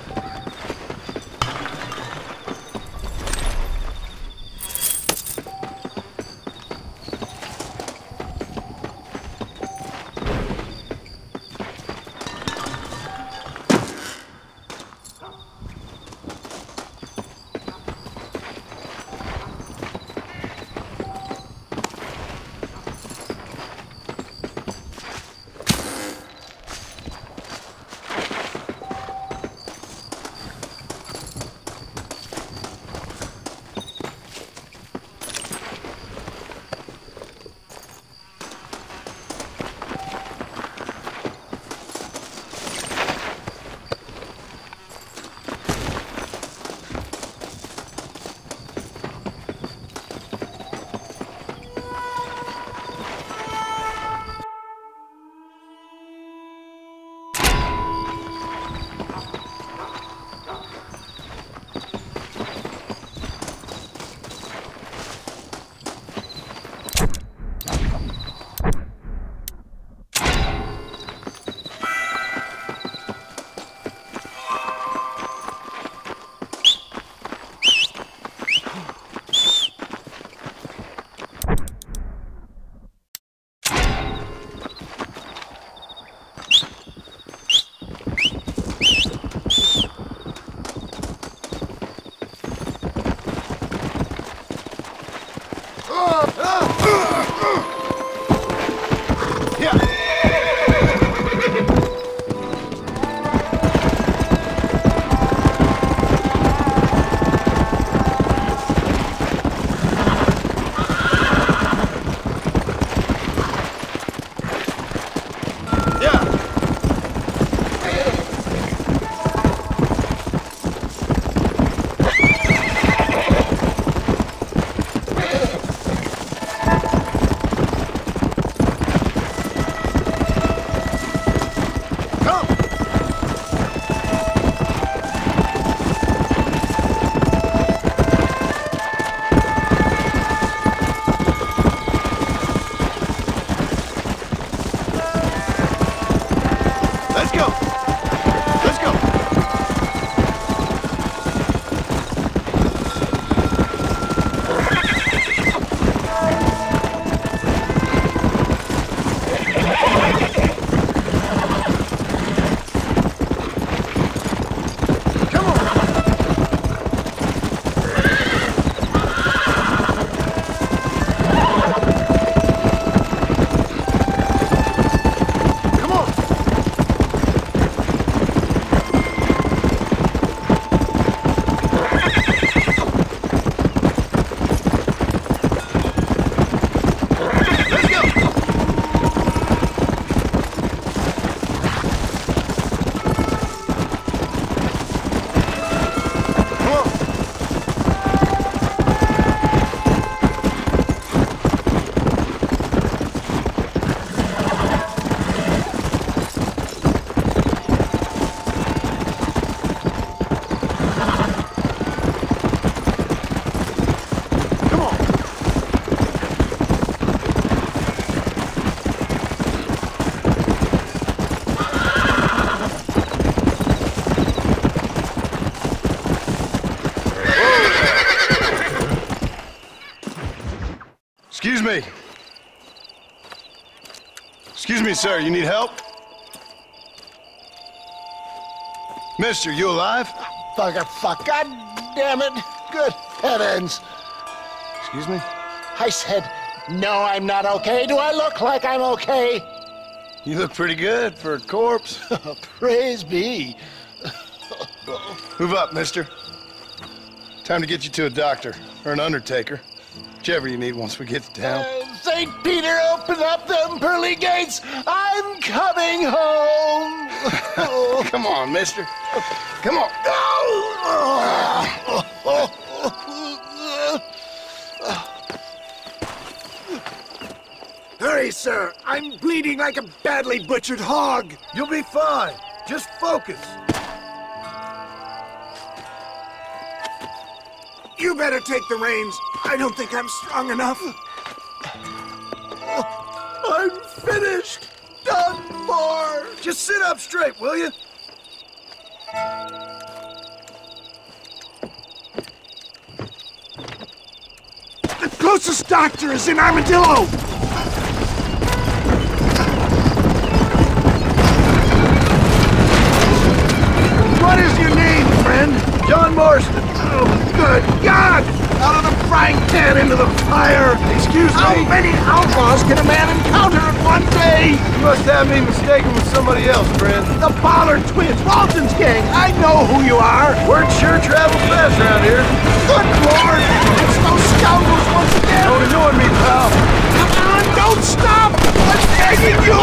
Excuse me. Excuse me, sir. You need help? Mister, you alive? Fuck. God damn it. Good heavens. Excuse me? I said, no, I'm not okay. Do I look like I'm okay? You look pretty good for a corpse. Praise be. Move up, mister. Time to get you to a doctor or an undertaker. Whichever you need once we get to town. St. Peter, open up them pearly gates. I'm coming home. Come on, mister. Come on. Hurry, sir. I'm bleeding like a badly butchered hog. You'll be fine. Just focus. You better take the reins. I don't think I'm strong enough. I'm finished. Done for. Just sit up straight, will you? The closest doctor is in Armadillo. What is your name, friend? John Marston. Oh, good God! Out of the frying pan into the fire! Excuse me? How many outlaws can a man encounter in one day? You must have me mistaken with somebody else, friend. The Pollard twins, Walton's gang. I know who you are. Word sure travels fast around here. Good Lord! It's those scoundrels once again! Don't annoy me, pal. Come on, don't stop! I'm begging you!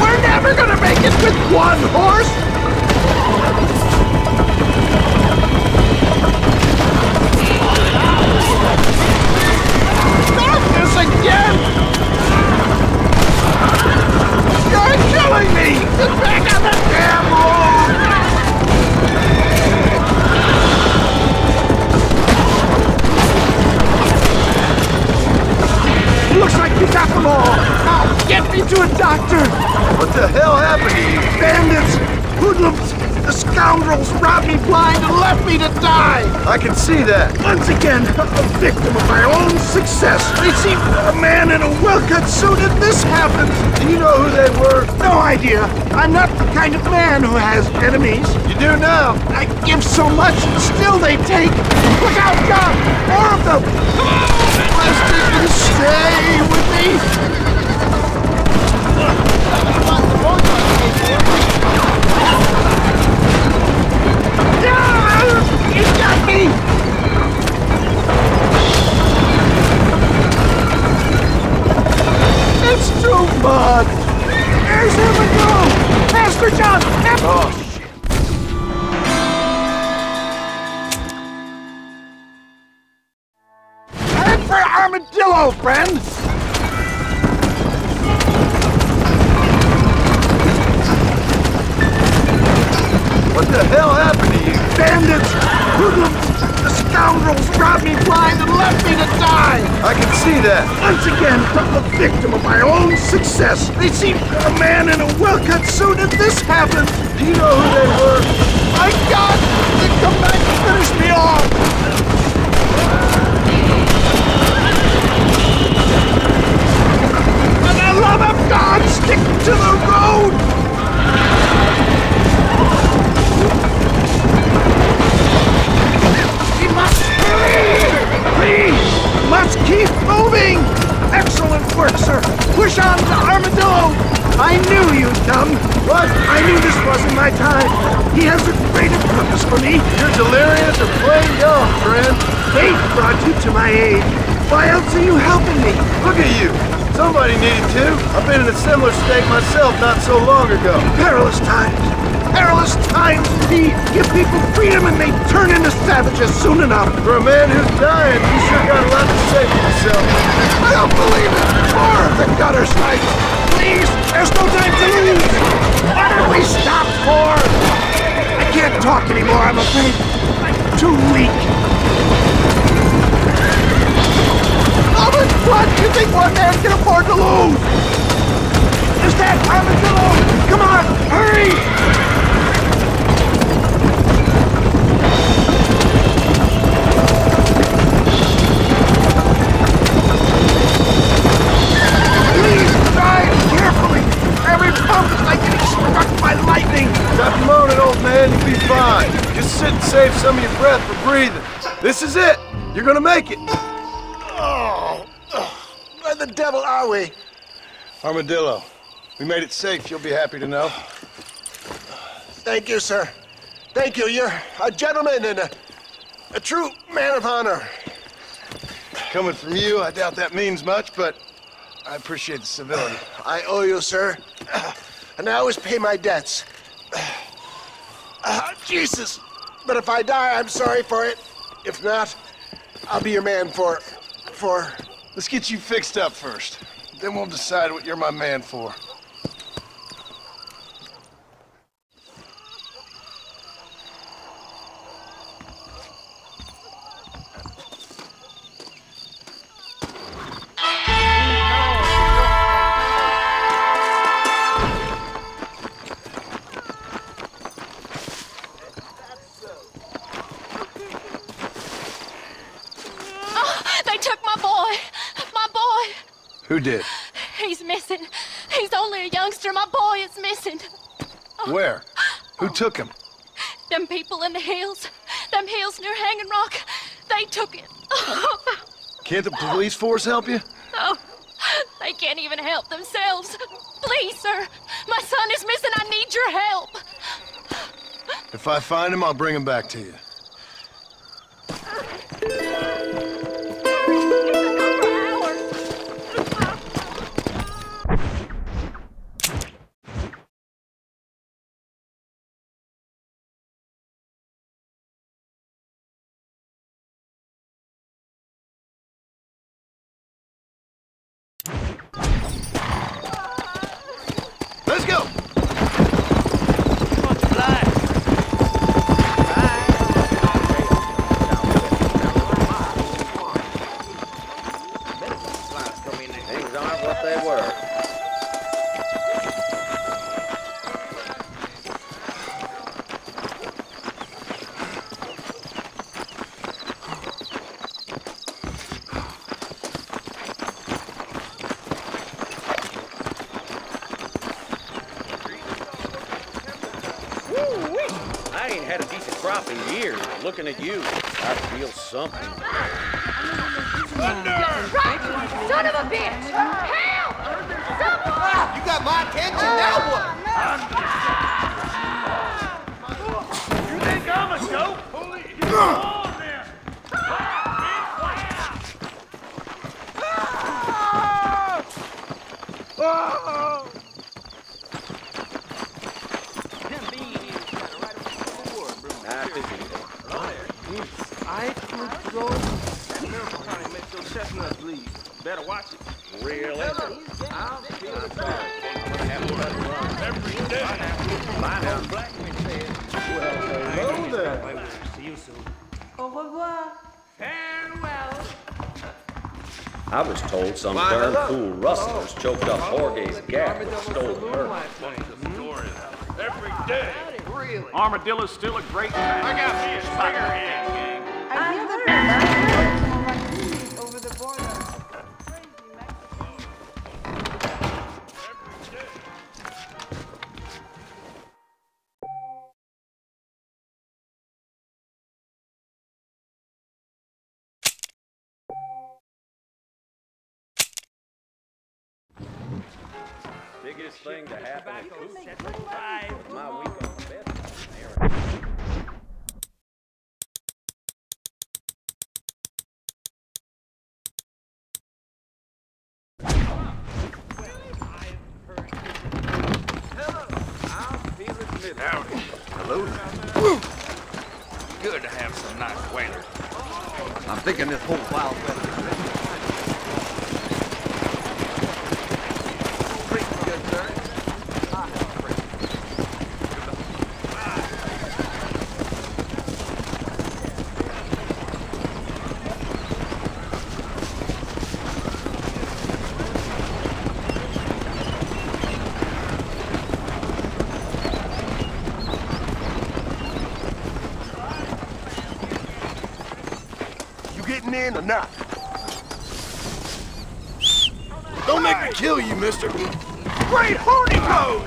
We're never gonna make it with one horse! Not this again! You're killing me! Get back on the damn road! Looks like you got them all! Now get me to a doctor! What the hell happened to you? Bandits! Hoodlums! The scoundrels robbed me blind and left me to die! I can see that. Once again, a victim of my own success. They seem a man in a well-cut suit and this happens. Do you know who they were? No idea. I'm not the kind of man who has enemies. You do now. I give so much and still they take. Look out, John! More of them! Unless they can stay with me. You got me! It's too much! There's Armadillo! Faster, John! Oh, shit. Head for Armadillo, friend! What the hell happened to you? Bandits! Hoodlums! The scoundrels robbed me blind and left me to die! I can see that. Once again, a victim of my own success. They seem a man in a well-cut suit and this happens. Do you know who they were? My God! They come back to finish me off! For the love of God, stick to the road! We must must keep moving! Excellent work, sir. Push on to Armadillo. I knew you'd come. What? I knew this wasn't my time. He has a greater purpose for me. You're delirious or plain young, friend. Fate brought you to my aid. Why else are you helping me? Look at you. Somebody needed to. I've been in a similar state myself not so long ago. Perilous times. Perilous times indeed. Give people freedom and they turn into savages soon enough. For a man who's dying, you sure got a lot to say for yourself. I don't believe it. More of the gutter snipes. Please, there's no time to lose. What are we stopped for? I can't talk anymore, I'm afraid. I'm too weak. How much blood do you think one man can afford to lose? Is that Armadillo? Come on, hurry! some of your breath for breathing. This is it. You're gonna make it. Oh, where the devil are we? Armadillo. We made it safe, you'll be happy to know. Thank you, sir. Thank you. You're a gentleman and a true man of honor. Coming from you, I doubt that means much, but I appreciate the civility. I owe you, sir. And I always pay my debts. Jesus! But if I die, I'm sorry for it. If not, I'll be your man for... Let's get you fixed up first. Then we'll decide what you're my man for. Who did? He's missing. He's only a youngster. My boy is missing. Where? Who took him? Them people in the hills. Them hills near Hanging Rock. They took it. Can't the police force help you? Oh, they can't even help themselves. Please, sir. My son is missing. I need your help. If I find him, I'll bring him back to you. Let's go! Things aren't what they were. I ain't had a decent crop in years. Looking at you, I feel something. Thunder! Son of a bitch! Help! Someone! You got my attention, now what? You think I'm a dope? Get on there! I could go. That miracle honey makes your chestnuts bleed. Better watch it. Really? I'll feel it back. Every day. Bye now. Blackman said. Well, hello there. See you soon. Au revoir. Farewell. I was told some darn fool rustlers choked up Jorge's gap with stolen her. Every day. Really? Armadillo's still a great man. I got me a spider hand, gang. I hear the over the border. Biggest thing to happen to my week on the bed. Hello. Good to have some nice weather. I'm thinking this whole wild weather is ready. Pretty good, sir. Getting in or not? Don't make me kill you, mister. Great horny goat!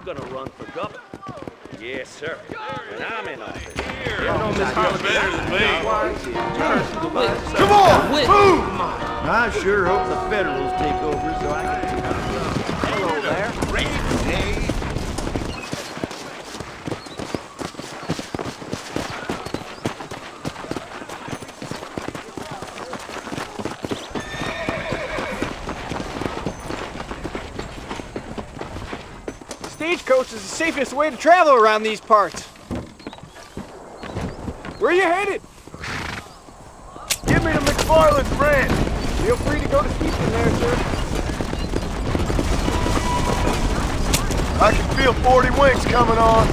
I'm gonna run for governor. Yes, sir. And I'm in office. Come on, move! I sure hope the Federals take over so I can... Hello there. Stagecoach is the safest way to travel around these parts. Where are you headed? Get me to McFarland's ranch. Feel free to go to sleep in there, sir. I can feel 40 winks coming on.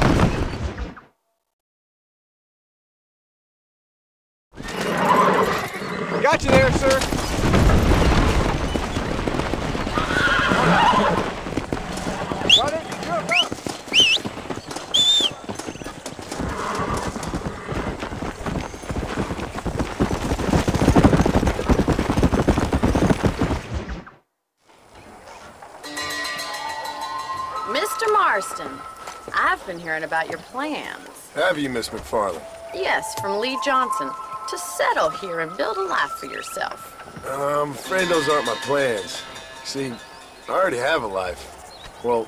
Got you there, sir. Got it. Jump up. Mr. Marston, I've been hearing about your plans. Have you, Miss McFarland? Yes, from Lee Johnson. To settle here and build a life for yourself. I'm afraid those aren't my plans. See, I already have a life. Well,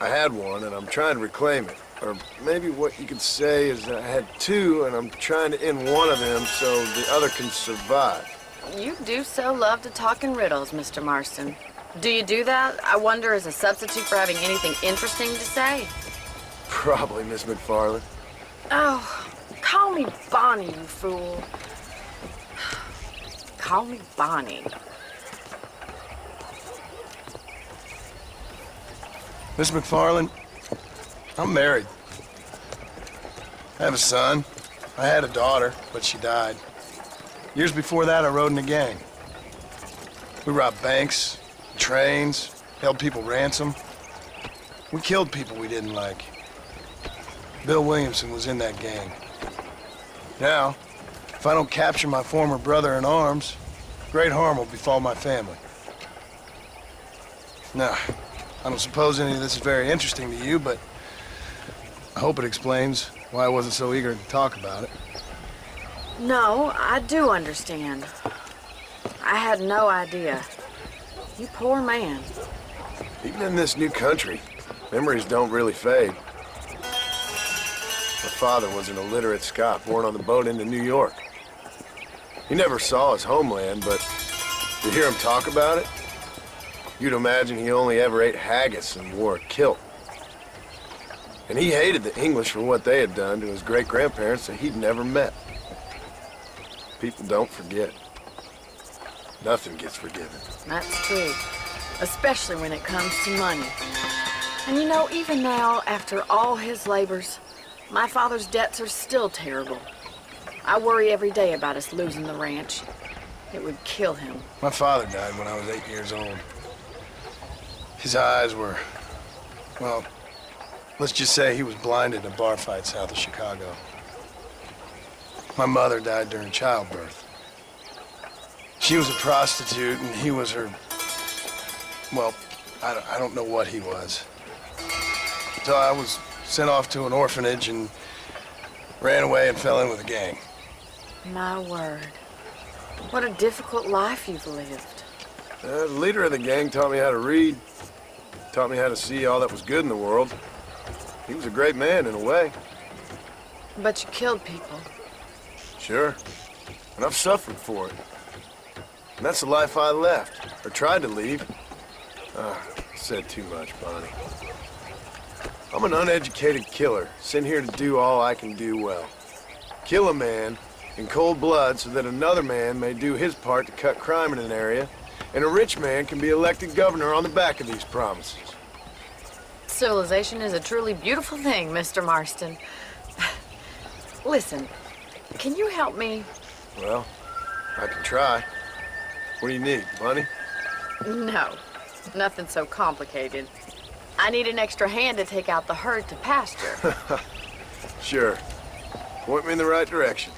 I had one, and I'm trying to reclaim it. Or maybe what you could say is that I had two, and I'm trying to end one of them so the other can survive. You do so love to talk in riddles, Mr. Marston. Do you do that, I wonder, as a substitute for having anything interesting to say? Probably, Miss McFarland. Oh, call me Bonnie, you fool. Call me Bonnie. Miss McFarland, I'm married. I have a son. I had a daughter, but she died. Years before that, I rode in a gang. We robbed banks, trains, held people ransom. We killed people we didn't like. Bill Williamson was in that gang. Now, if I don't capture my former brother in arms, great harm will befall my family. Now, I don't suppose any of this is very interesting to you, but I hope it explains why I wasn't so eager to talk about it. No, I do understand. I had no idea. You poor man. Even in this new country, memories don't really fade. My father was an illiterate Scot born on the boat into New York. He never saw his homeland, but to hear him talk about it, you'd imagine he only ever ate haggis and wore a kilt. And he hated the English for what they had done to his great-grandparents that he'd never met. People don't forget. Nothing gets forgiven. That's true. Especially when it comes to money. And you know, even now, after all his labors, my father's debts are still terrible. I worry every day about us losing the ranch. It would kill him. My father died when I was 8 years old. His eyes were, well, let's just say he was blinded in a bar fight south of Chicago. My mother died during childbirth. She was a prostitute, and he was her, well, I don't know what he was. So I was sent off to an orphanage and ran away and fell in with a gang. My word. What a difficult life you've lived. The leader of the gang taught me how to read, taught me how to see all that was good in the world. He was a great man in a way. But you killed people. Sure. And I've suffered for it. And that's the life I left, or tried to leave. Said too much, Bonnie. I'm an uneducated killer, sent here to do all I can do well. Kill a man in cold blood so that another man may do his part to cut crime in an area, and a rich man can be elected governor on the back of these promises. Civilization is a truly beautiful thing, Mr. Marston. Listen, can you help me? Well, I can try. What do you need, money? No, nothing so complicated. I need an extra hand to take out the herd to pasture. Sure. Point me in the right direction.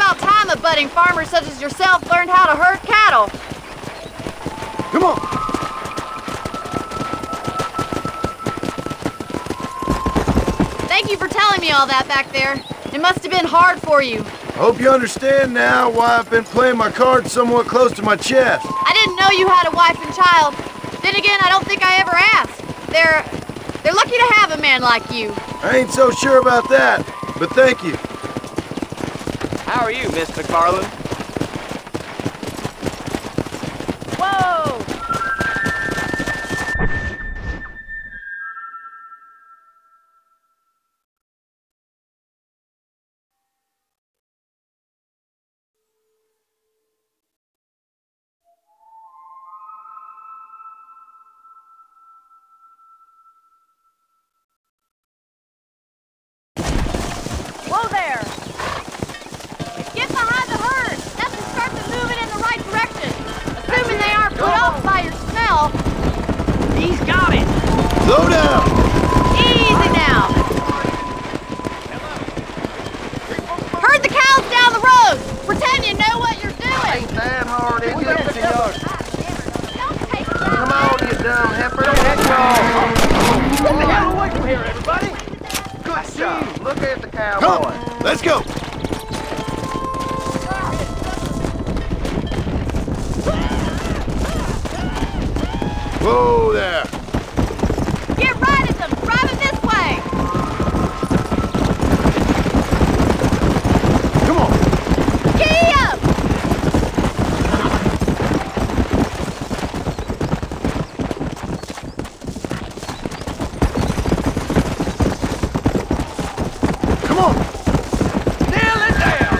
about time a budding farmer such as yourself learned how to herd cattle. Come on. Thank you for telling me all that back there. It must have been hard for you. I hope you understand now why I've been playing my cards somewhat close to my chest. I didn't know you had a wife and child. Then again, I don't think I ever asked. They're lucky to have a man like you. I ain't so sure about that, but thank you. How are you, Miss McFarland? Whoa! Whoa there! Get behind the herd! Have them start them moving in the right direction. Assuming they aren't put off by your smell. He's got it! Slow down! Easy now! Herd the cows down the road! Pretend you know what you're doing! Ain't that hard, is it? Don't take Come on, you dumb heifer. Get the hell away from here, everybody! Good job. Look at the Come, cowboy. let's go. Whoa there. Get right at them! Drive them this way! Come on. Gee up! Come on. Nail it down!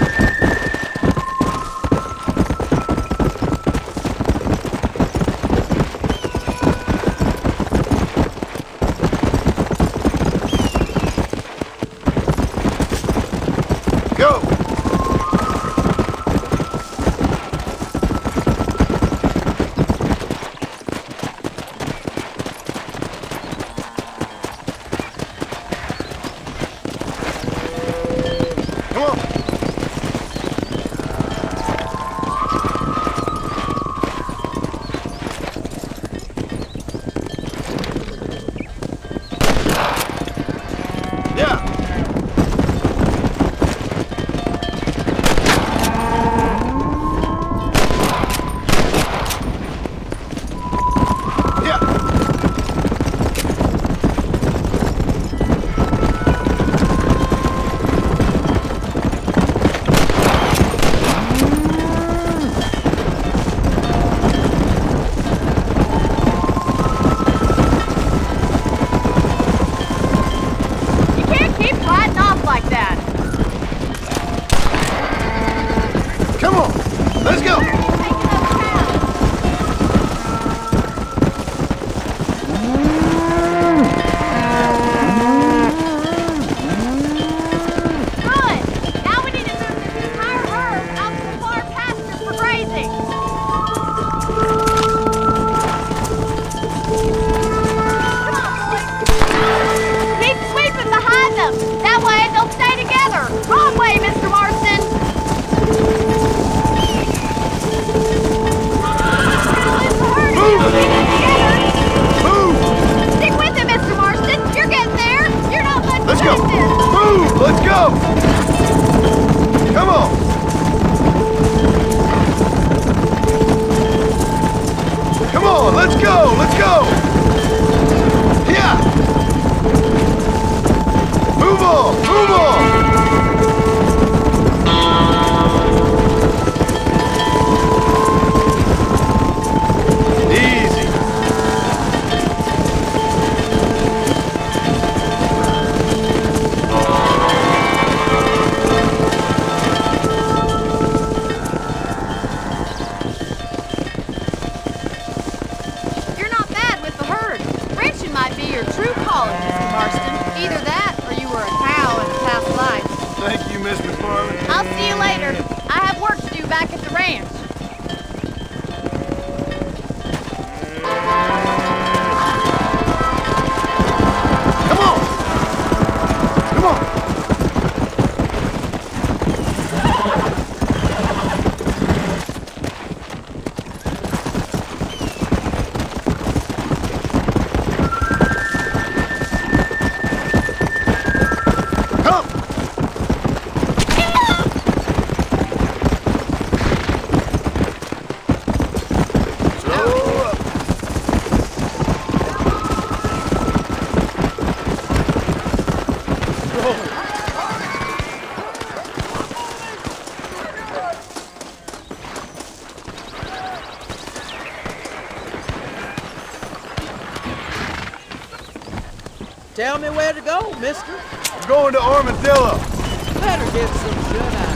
Go. Come on. Yeah. Yeah. You can't keep gliding off like that. Come on. Let's go. Good! Now we need to move this entire herd out to the far pasture for grazing. Come on, boys. Keep sweeping behind them. That way they'll stay together. Wrong way, Mr. Marston. Stick with him, Mr. Marston. You're getting there. You're not much Let's go. like this. Move. Let's go. Come on. Come on. Let's go. Let's go. Yeah. Move on. Move on. Easy. You're not bad with the herd. Ranching might be your true calling, Mr. Marston. Either that or you were a cow in a past life. Thank you, Miss McFarland. I'll see you later. I have work to do back at the ranch. Come on. Come on. Tell me where to go, mister. I'm going to Armadillo. Better get some shut-eye.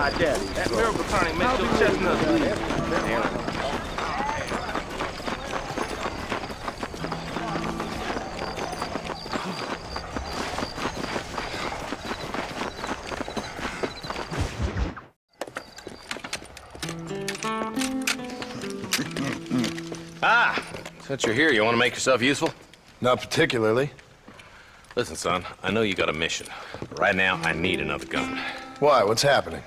my daddy. That miracle tonic makes your chestnuts bleed. Since you're here, you want to make yourself useful? Not particularly. Listen, son, I know you got a mission. But right now, I need another gun. Why? What's happening?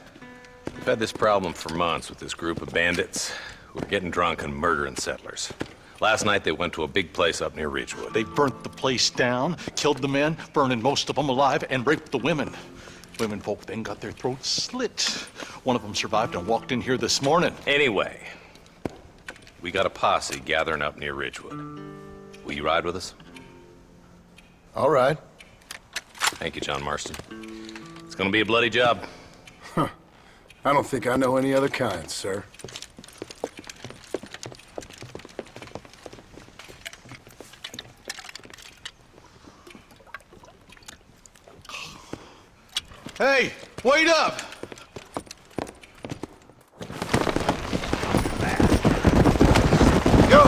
We've had this problem for months with this group of bandits who are getting drunk and murdering settlers. Last night, they went to a big place up near Ridgewood. They burnt the place down, killed the men, burning most of them alive, and raped the women. Women folk then got their throats slit. One of them survived and walked in here this morning. Anyway, we got a posse gathering up near Ridgewood. Will you ride with us? All right. Thank you, John Marston. It's gonna be a bloody job. Huh. I don't think I know any other kind, sir. Hey, wait up! Go!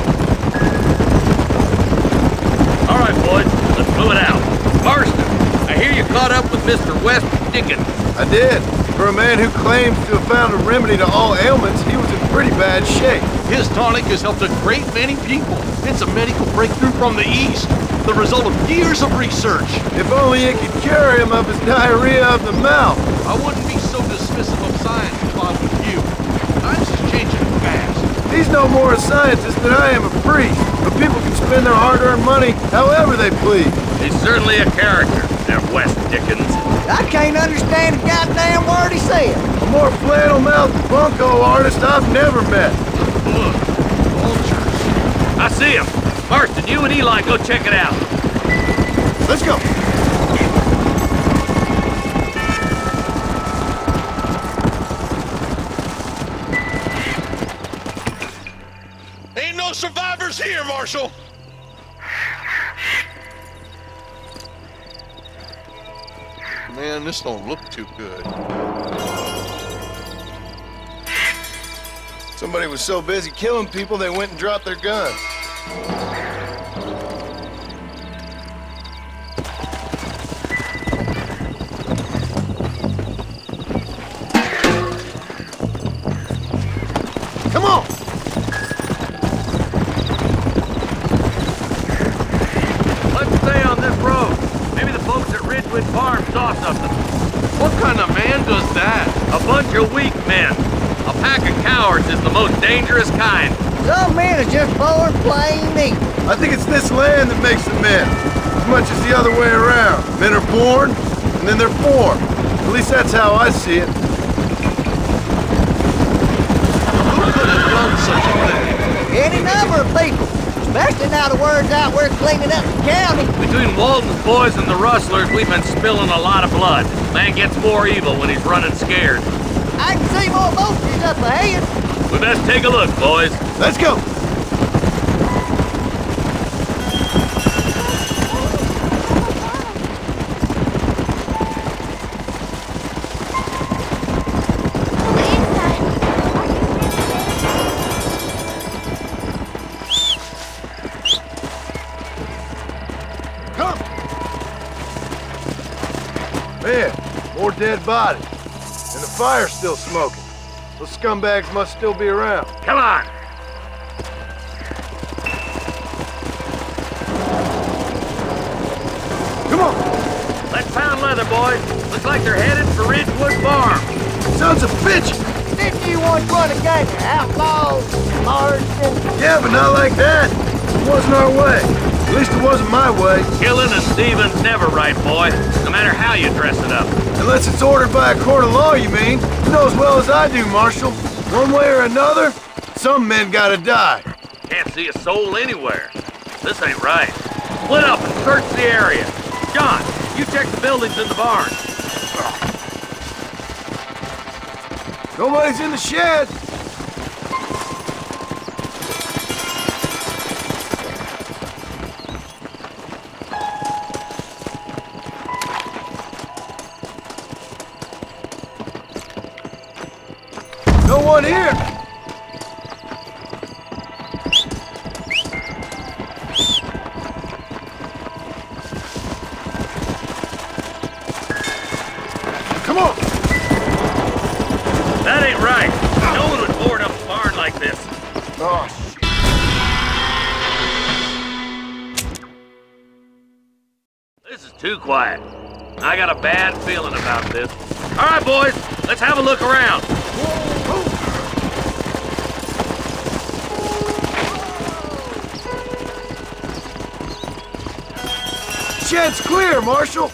All right, boys, let's move it out. Marston, I hear you caught up with Mr. West Dickens. I did. For a man who claims to have found a remedy to all ailments, he was in pretty bad shape. His tonic has helped a great many people. It's a medical breakthrough from the East, the result of years of research. If only it could cure him of his diarrhea of the mouth. I wouldn't be so dismissive of science if I was you. Times is changing fast. He's no more a scientist than I am a priest, but people can spend their hard-earned money however they please. He's certainly a character, that West Dickens. I can't understand a goddamn word he said. A more flannel-mouthed bunco artist I've never met. Look, vultures. I see him. Marston, you and Eli go check it out. Let's go. Ain't no survivors here, Marshal. Man, this don't look too good. Somebody was so busy killing people, they went and dropped their guns. Come on! Let's stay on this road. Maybe the folks at Ridgewood Farm saw something. What kind of man does that? A bunch of weak men. A pack of cowards is the most dangerous kind. Some men are just born plain evil. I think it's this land that makes them men, as much as the other way around. Men are born, and then they're formed. At least that's how I see it. Who could have done such a thing? Any number of people. Especially now the word's out we're cleaning up the county. Between Walton's boys and the rustlers, we've been spilling a lot of blood. Man gets more evil when he's running scared. I can see more vultures up ahead. We best take a look, boys. Let's go. Come. Man, more dead bodies. And the fire's still smoking. Those scumbags must still be around. Come on! Come on! Let's pound leather, boys. Looks like they're headed for Ridgewood Farm. Sons of bitch! Didn't you once run a gang of outlaws, Marston? Yeah, but not like that. It wasn't our way. At least it wasn't my way. Killing and thieving's never right, boy. No matter how you dress it up. Unless it's ordered by a court of law, you mean? You know as well as I do, Marshal. One way or another, some men gotta die. Can't see a soul anywhere. This ain't right. Split up and search the area. John, you check the buildings in the barn. Nobody's in the shed. No one here! Come on! That ain't right. No one would board up a barn like this. Oh, This is too quiet. I got a bad feeling about this. All right, boys, let's have a look around. shed's clear, Marshal.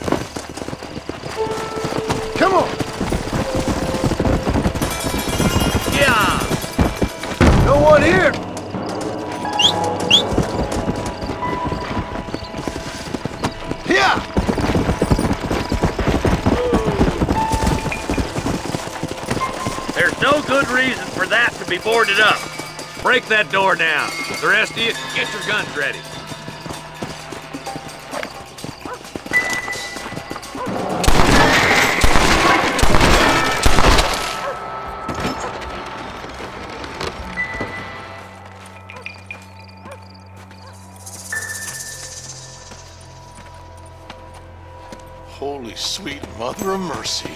Come on. Yeah. No one here. Yeah. be boarded up. Break that door down. The rest of you, get your guns ready. Holy sweet mother of mercy.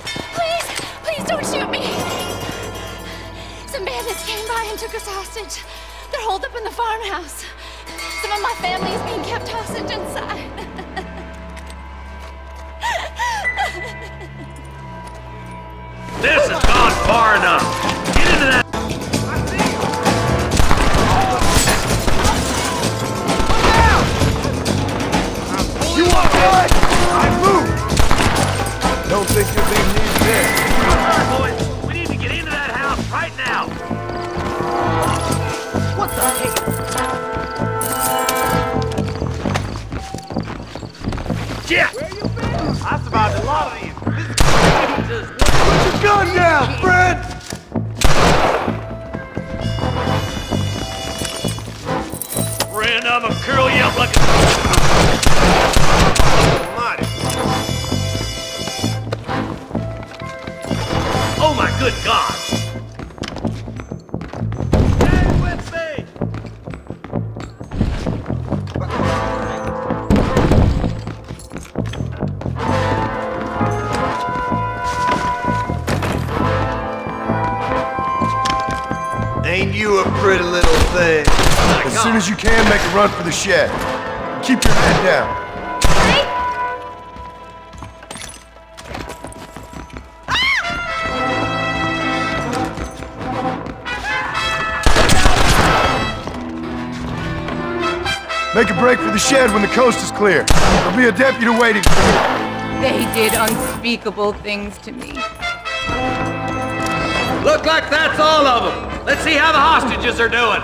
Please don't shoot me. Some bandits came by and took us hostage. They're holed up in the farmhouse. Some of my family is being kept hostage inside. This has gone far enough. Get into that. You want it? I move! Don't think you're being needed there. All right, boys. We need to get into that house right now. What the heck? Yeah! I survived a lot of these. Put your gun down, Fred! Friend, I'm gonna curl you up like a... Oh my good God! Stay with me! Ain't you a pretty little thing? As soon as you can, make a run for the shed. Keep your head down. Make a break for the shed when the coast is clear. There'll be a deputy waiting for you. They did unspeakable things to me. Look like that's all of them. Let's see how the hostages are doing.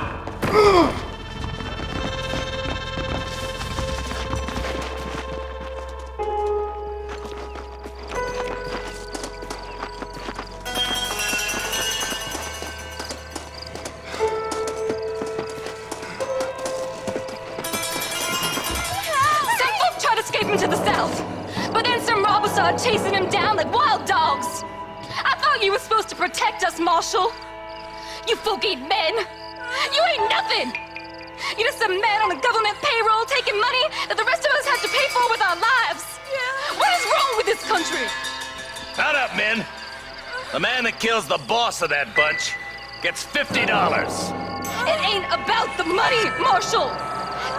To the south, but then some robbers started chasing him down like wild dogs. I thought you were supposed to protect us, Marshal. You folk-eating men. You ain't nothing. You're just a man on a government payroll taking money that the rest of us have to pay for with our lives. Yeah. What is wrong with this country? Shut up, men. The man that kills the boss of that bunch gets $50. It ain't about the money, Marshal.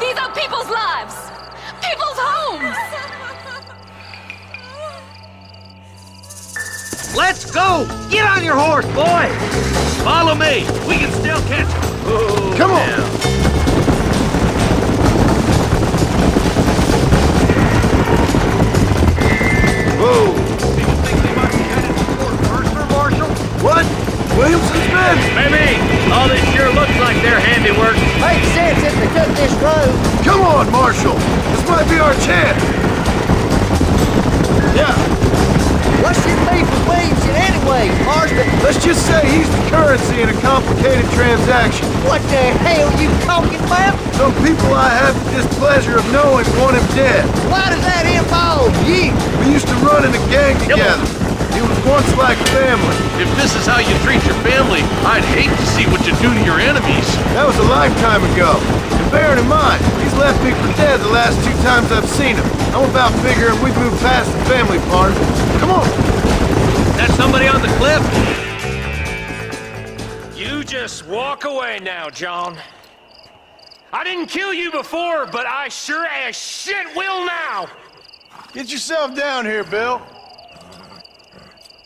These are people's lives. People's homes! Let's go! Get on your horse, boy! Follow me! We can still catch him! Oh, come on! Now. Whoa! Do you think they might be headed toward Mercer, Marshal? What? Williamson's men? Maybe! All this sure looks like their handiwork. Makes sense if they took this road. Come on, Marshal! This might be our chance! Yeah. What's your beef with Williamson anyway, Marston? Let's just say he's the currency in a complicated transaction. What the hell you talking about? Some people I have the displeasure of knowing want him dead. Why does that involve you? We used to run in a gang together. He was once like family. If this is how you treat your family, I'd hate to see what you do to your enemies. That was a lifetime ago. And bearing in mind, he's left me for dead the last 2 times I've seen him. I'm about figuring we've moved past the family part. Come on. That's somebody on the cliff? You just walk away now, John. I didn't kill you before, but I sure as shit will now. Get yourself down here, Bill.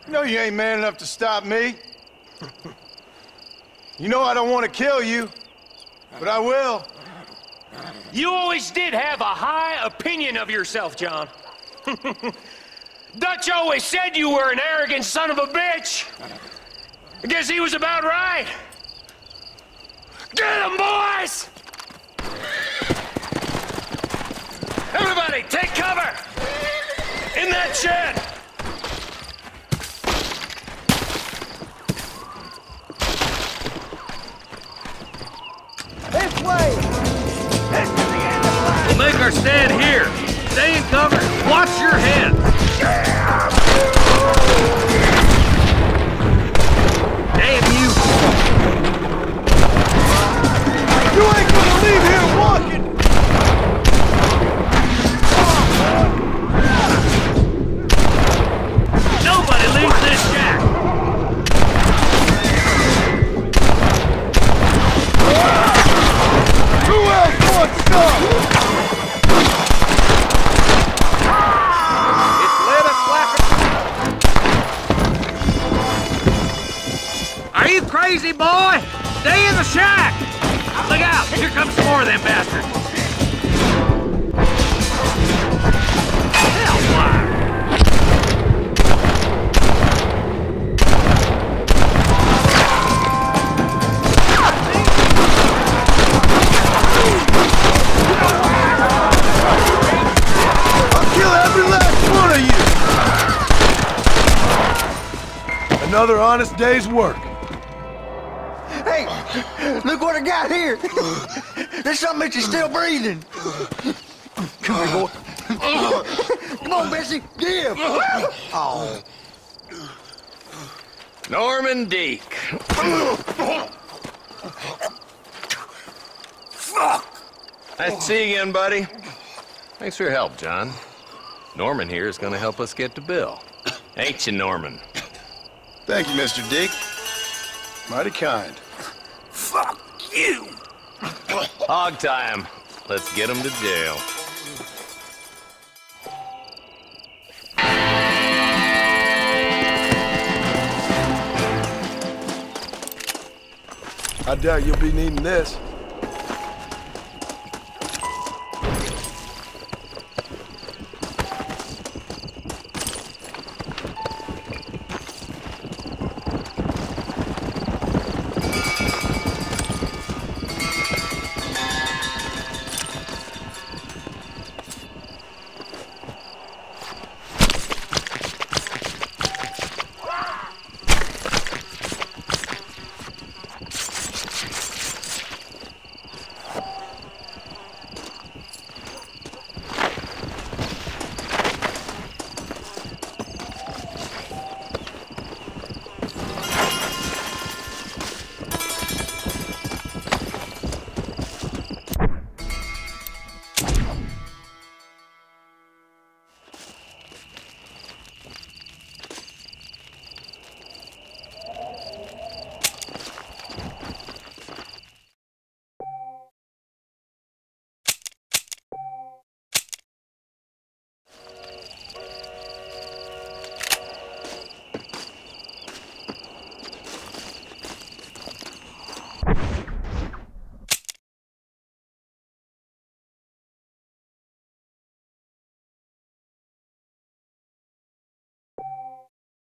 You know you ain't man enough to stop me. You know I don't want to kill you, but I will. You always did have a high opinion of yourself, John. Dutch always said you were an arrogant son of a bitch. I guess he was about right. Get him, boys! Everybody, take cover! In that shed! stand here. Stay in cover. Watch your head. Damn you. You ain't gonna leave here walking! Nobody leaves this shack. Who else wants some? It's let us slap it. Are you crazy, boy? Stay in the shack. Look out! Here comes some more of them bastards! Hellfire! I'll kill every last one of you! Another honest day's work. Hey, look what I got here. There's something that you're still breathing. Come here, boy. Come on, Bessie, give. Oh. Norman Deek. Nice to see you again, buddy. Thanks for your help, John. Norman here is going to help us get to Bill. Ain't you, Norman? Thank you, Mr. Deek. Mighty kind. Fuck you! Hog time. Let's get him to jail. I doubt you'll be needing this.